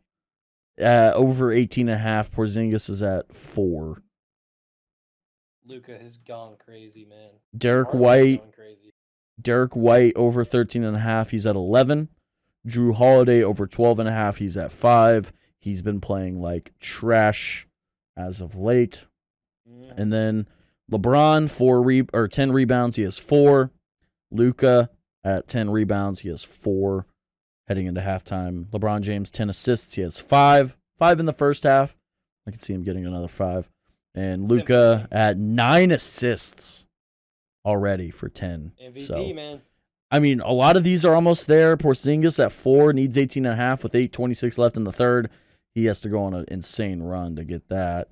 over 18.5. Porzingis is at 4. Luka has gone crazy, man. Derek White over 13.5. He's at 11. Drew Holiday over 12.5. He's at 5. He's been playing like trash as of late. And then LeBron 10 rebounds. He has 4. Luka at 10 rebounds. He has 4. Heading into halftime, LeBron James 10 assists. He has 5. 5 in the first half. I can see him getting another 5. And Luka at 9 assists already for 10. MVP, man. I mean, a lot of these are almost there. Porzingis at 4 needs 18.5 with 8:26 left in the third. He has to go on an insane run to get that.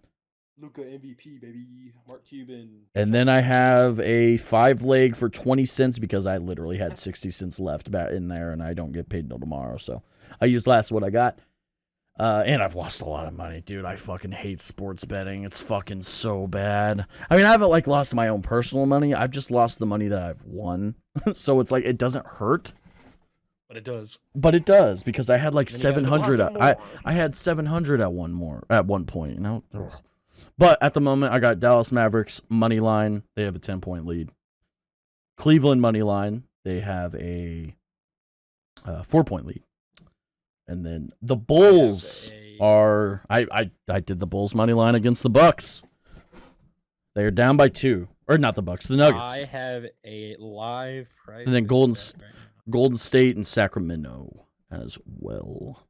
Luka MVP, baby. Mark Cuban. And then I have a 5-leg for 20 cents because I literally had 60 cents left back in there, and I don't get paid till tomorrow. So I used last what I got. And I've lost a lot of money, dude. I fucking hate sports betting. It's fucking so bad. I mean, I haven't lost my own personal money. I've just lost the money that I've won. So it's it doesn't hurt. But it does. But it does because I had like Then you gotta 700. deposit I more. I had 700 at one point. You know. Ugh. But at the moment, I got Dallas Mavericks money line. They have a 10-point lead. Cleveland money line. They have a 4-point lead. And then the Bulls are. I did the Bulls money line against the Bucks. They are down by 2, or not the Bucks, the Nuggets. I have a live price. And then pick Golden bet right now. Golden State and Sacramento as well.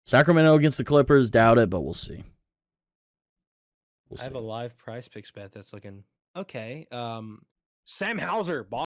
Sacramento against the Clippers, doubt it, but we'll see. I have a live price picks bet that's looking okay. Sam Hauser,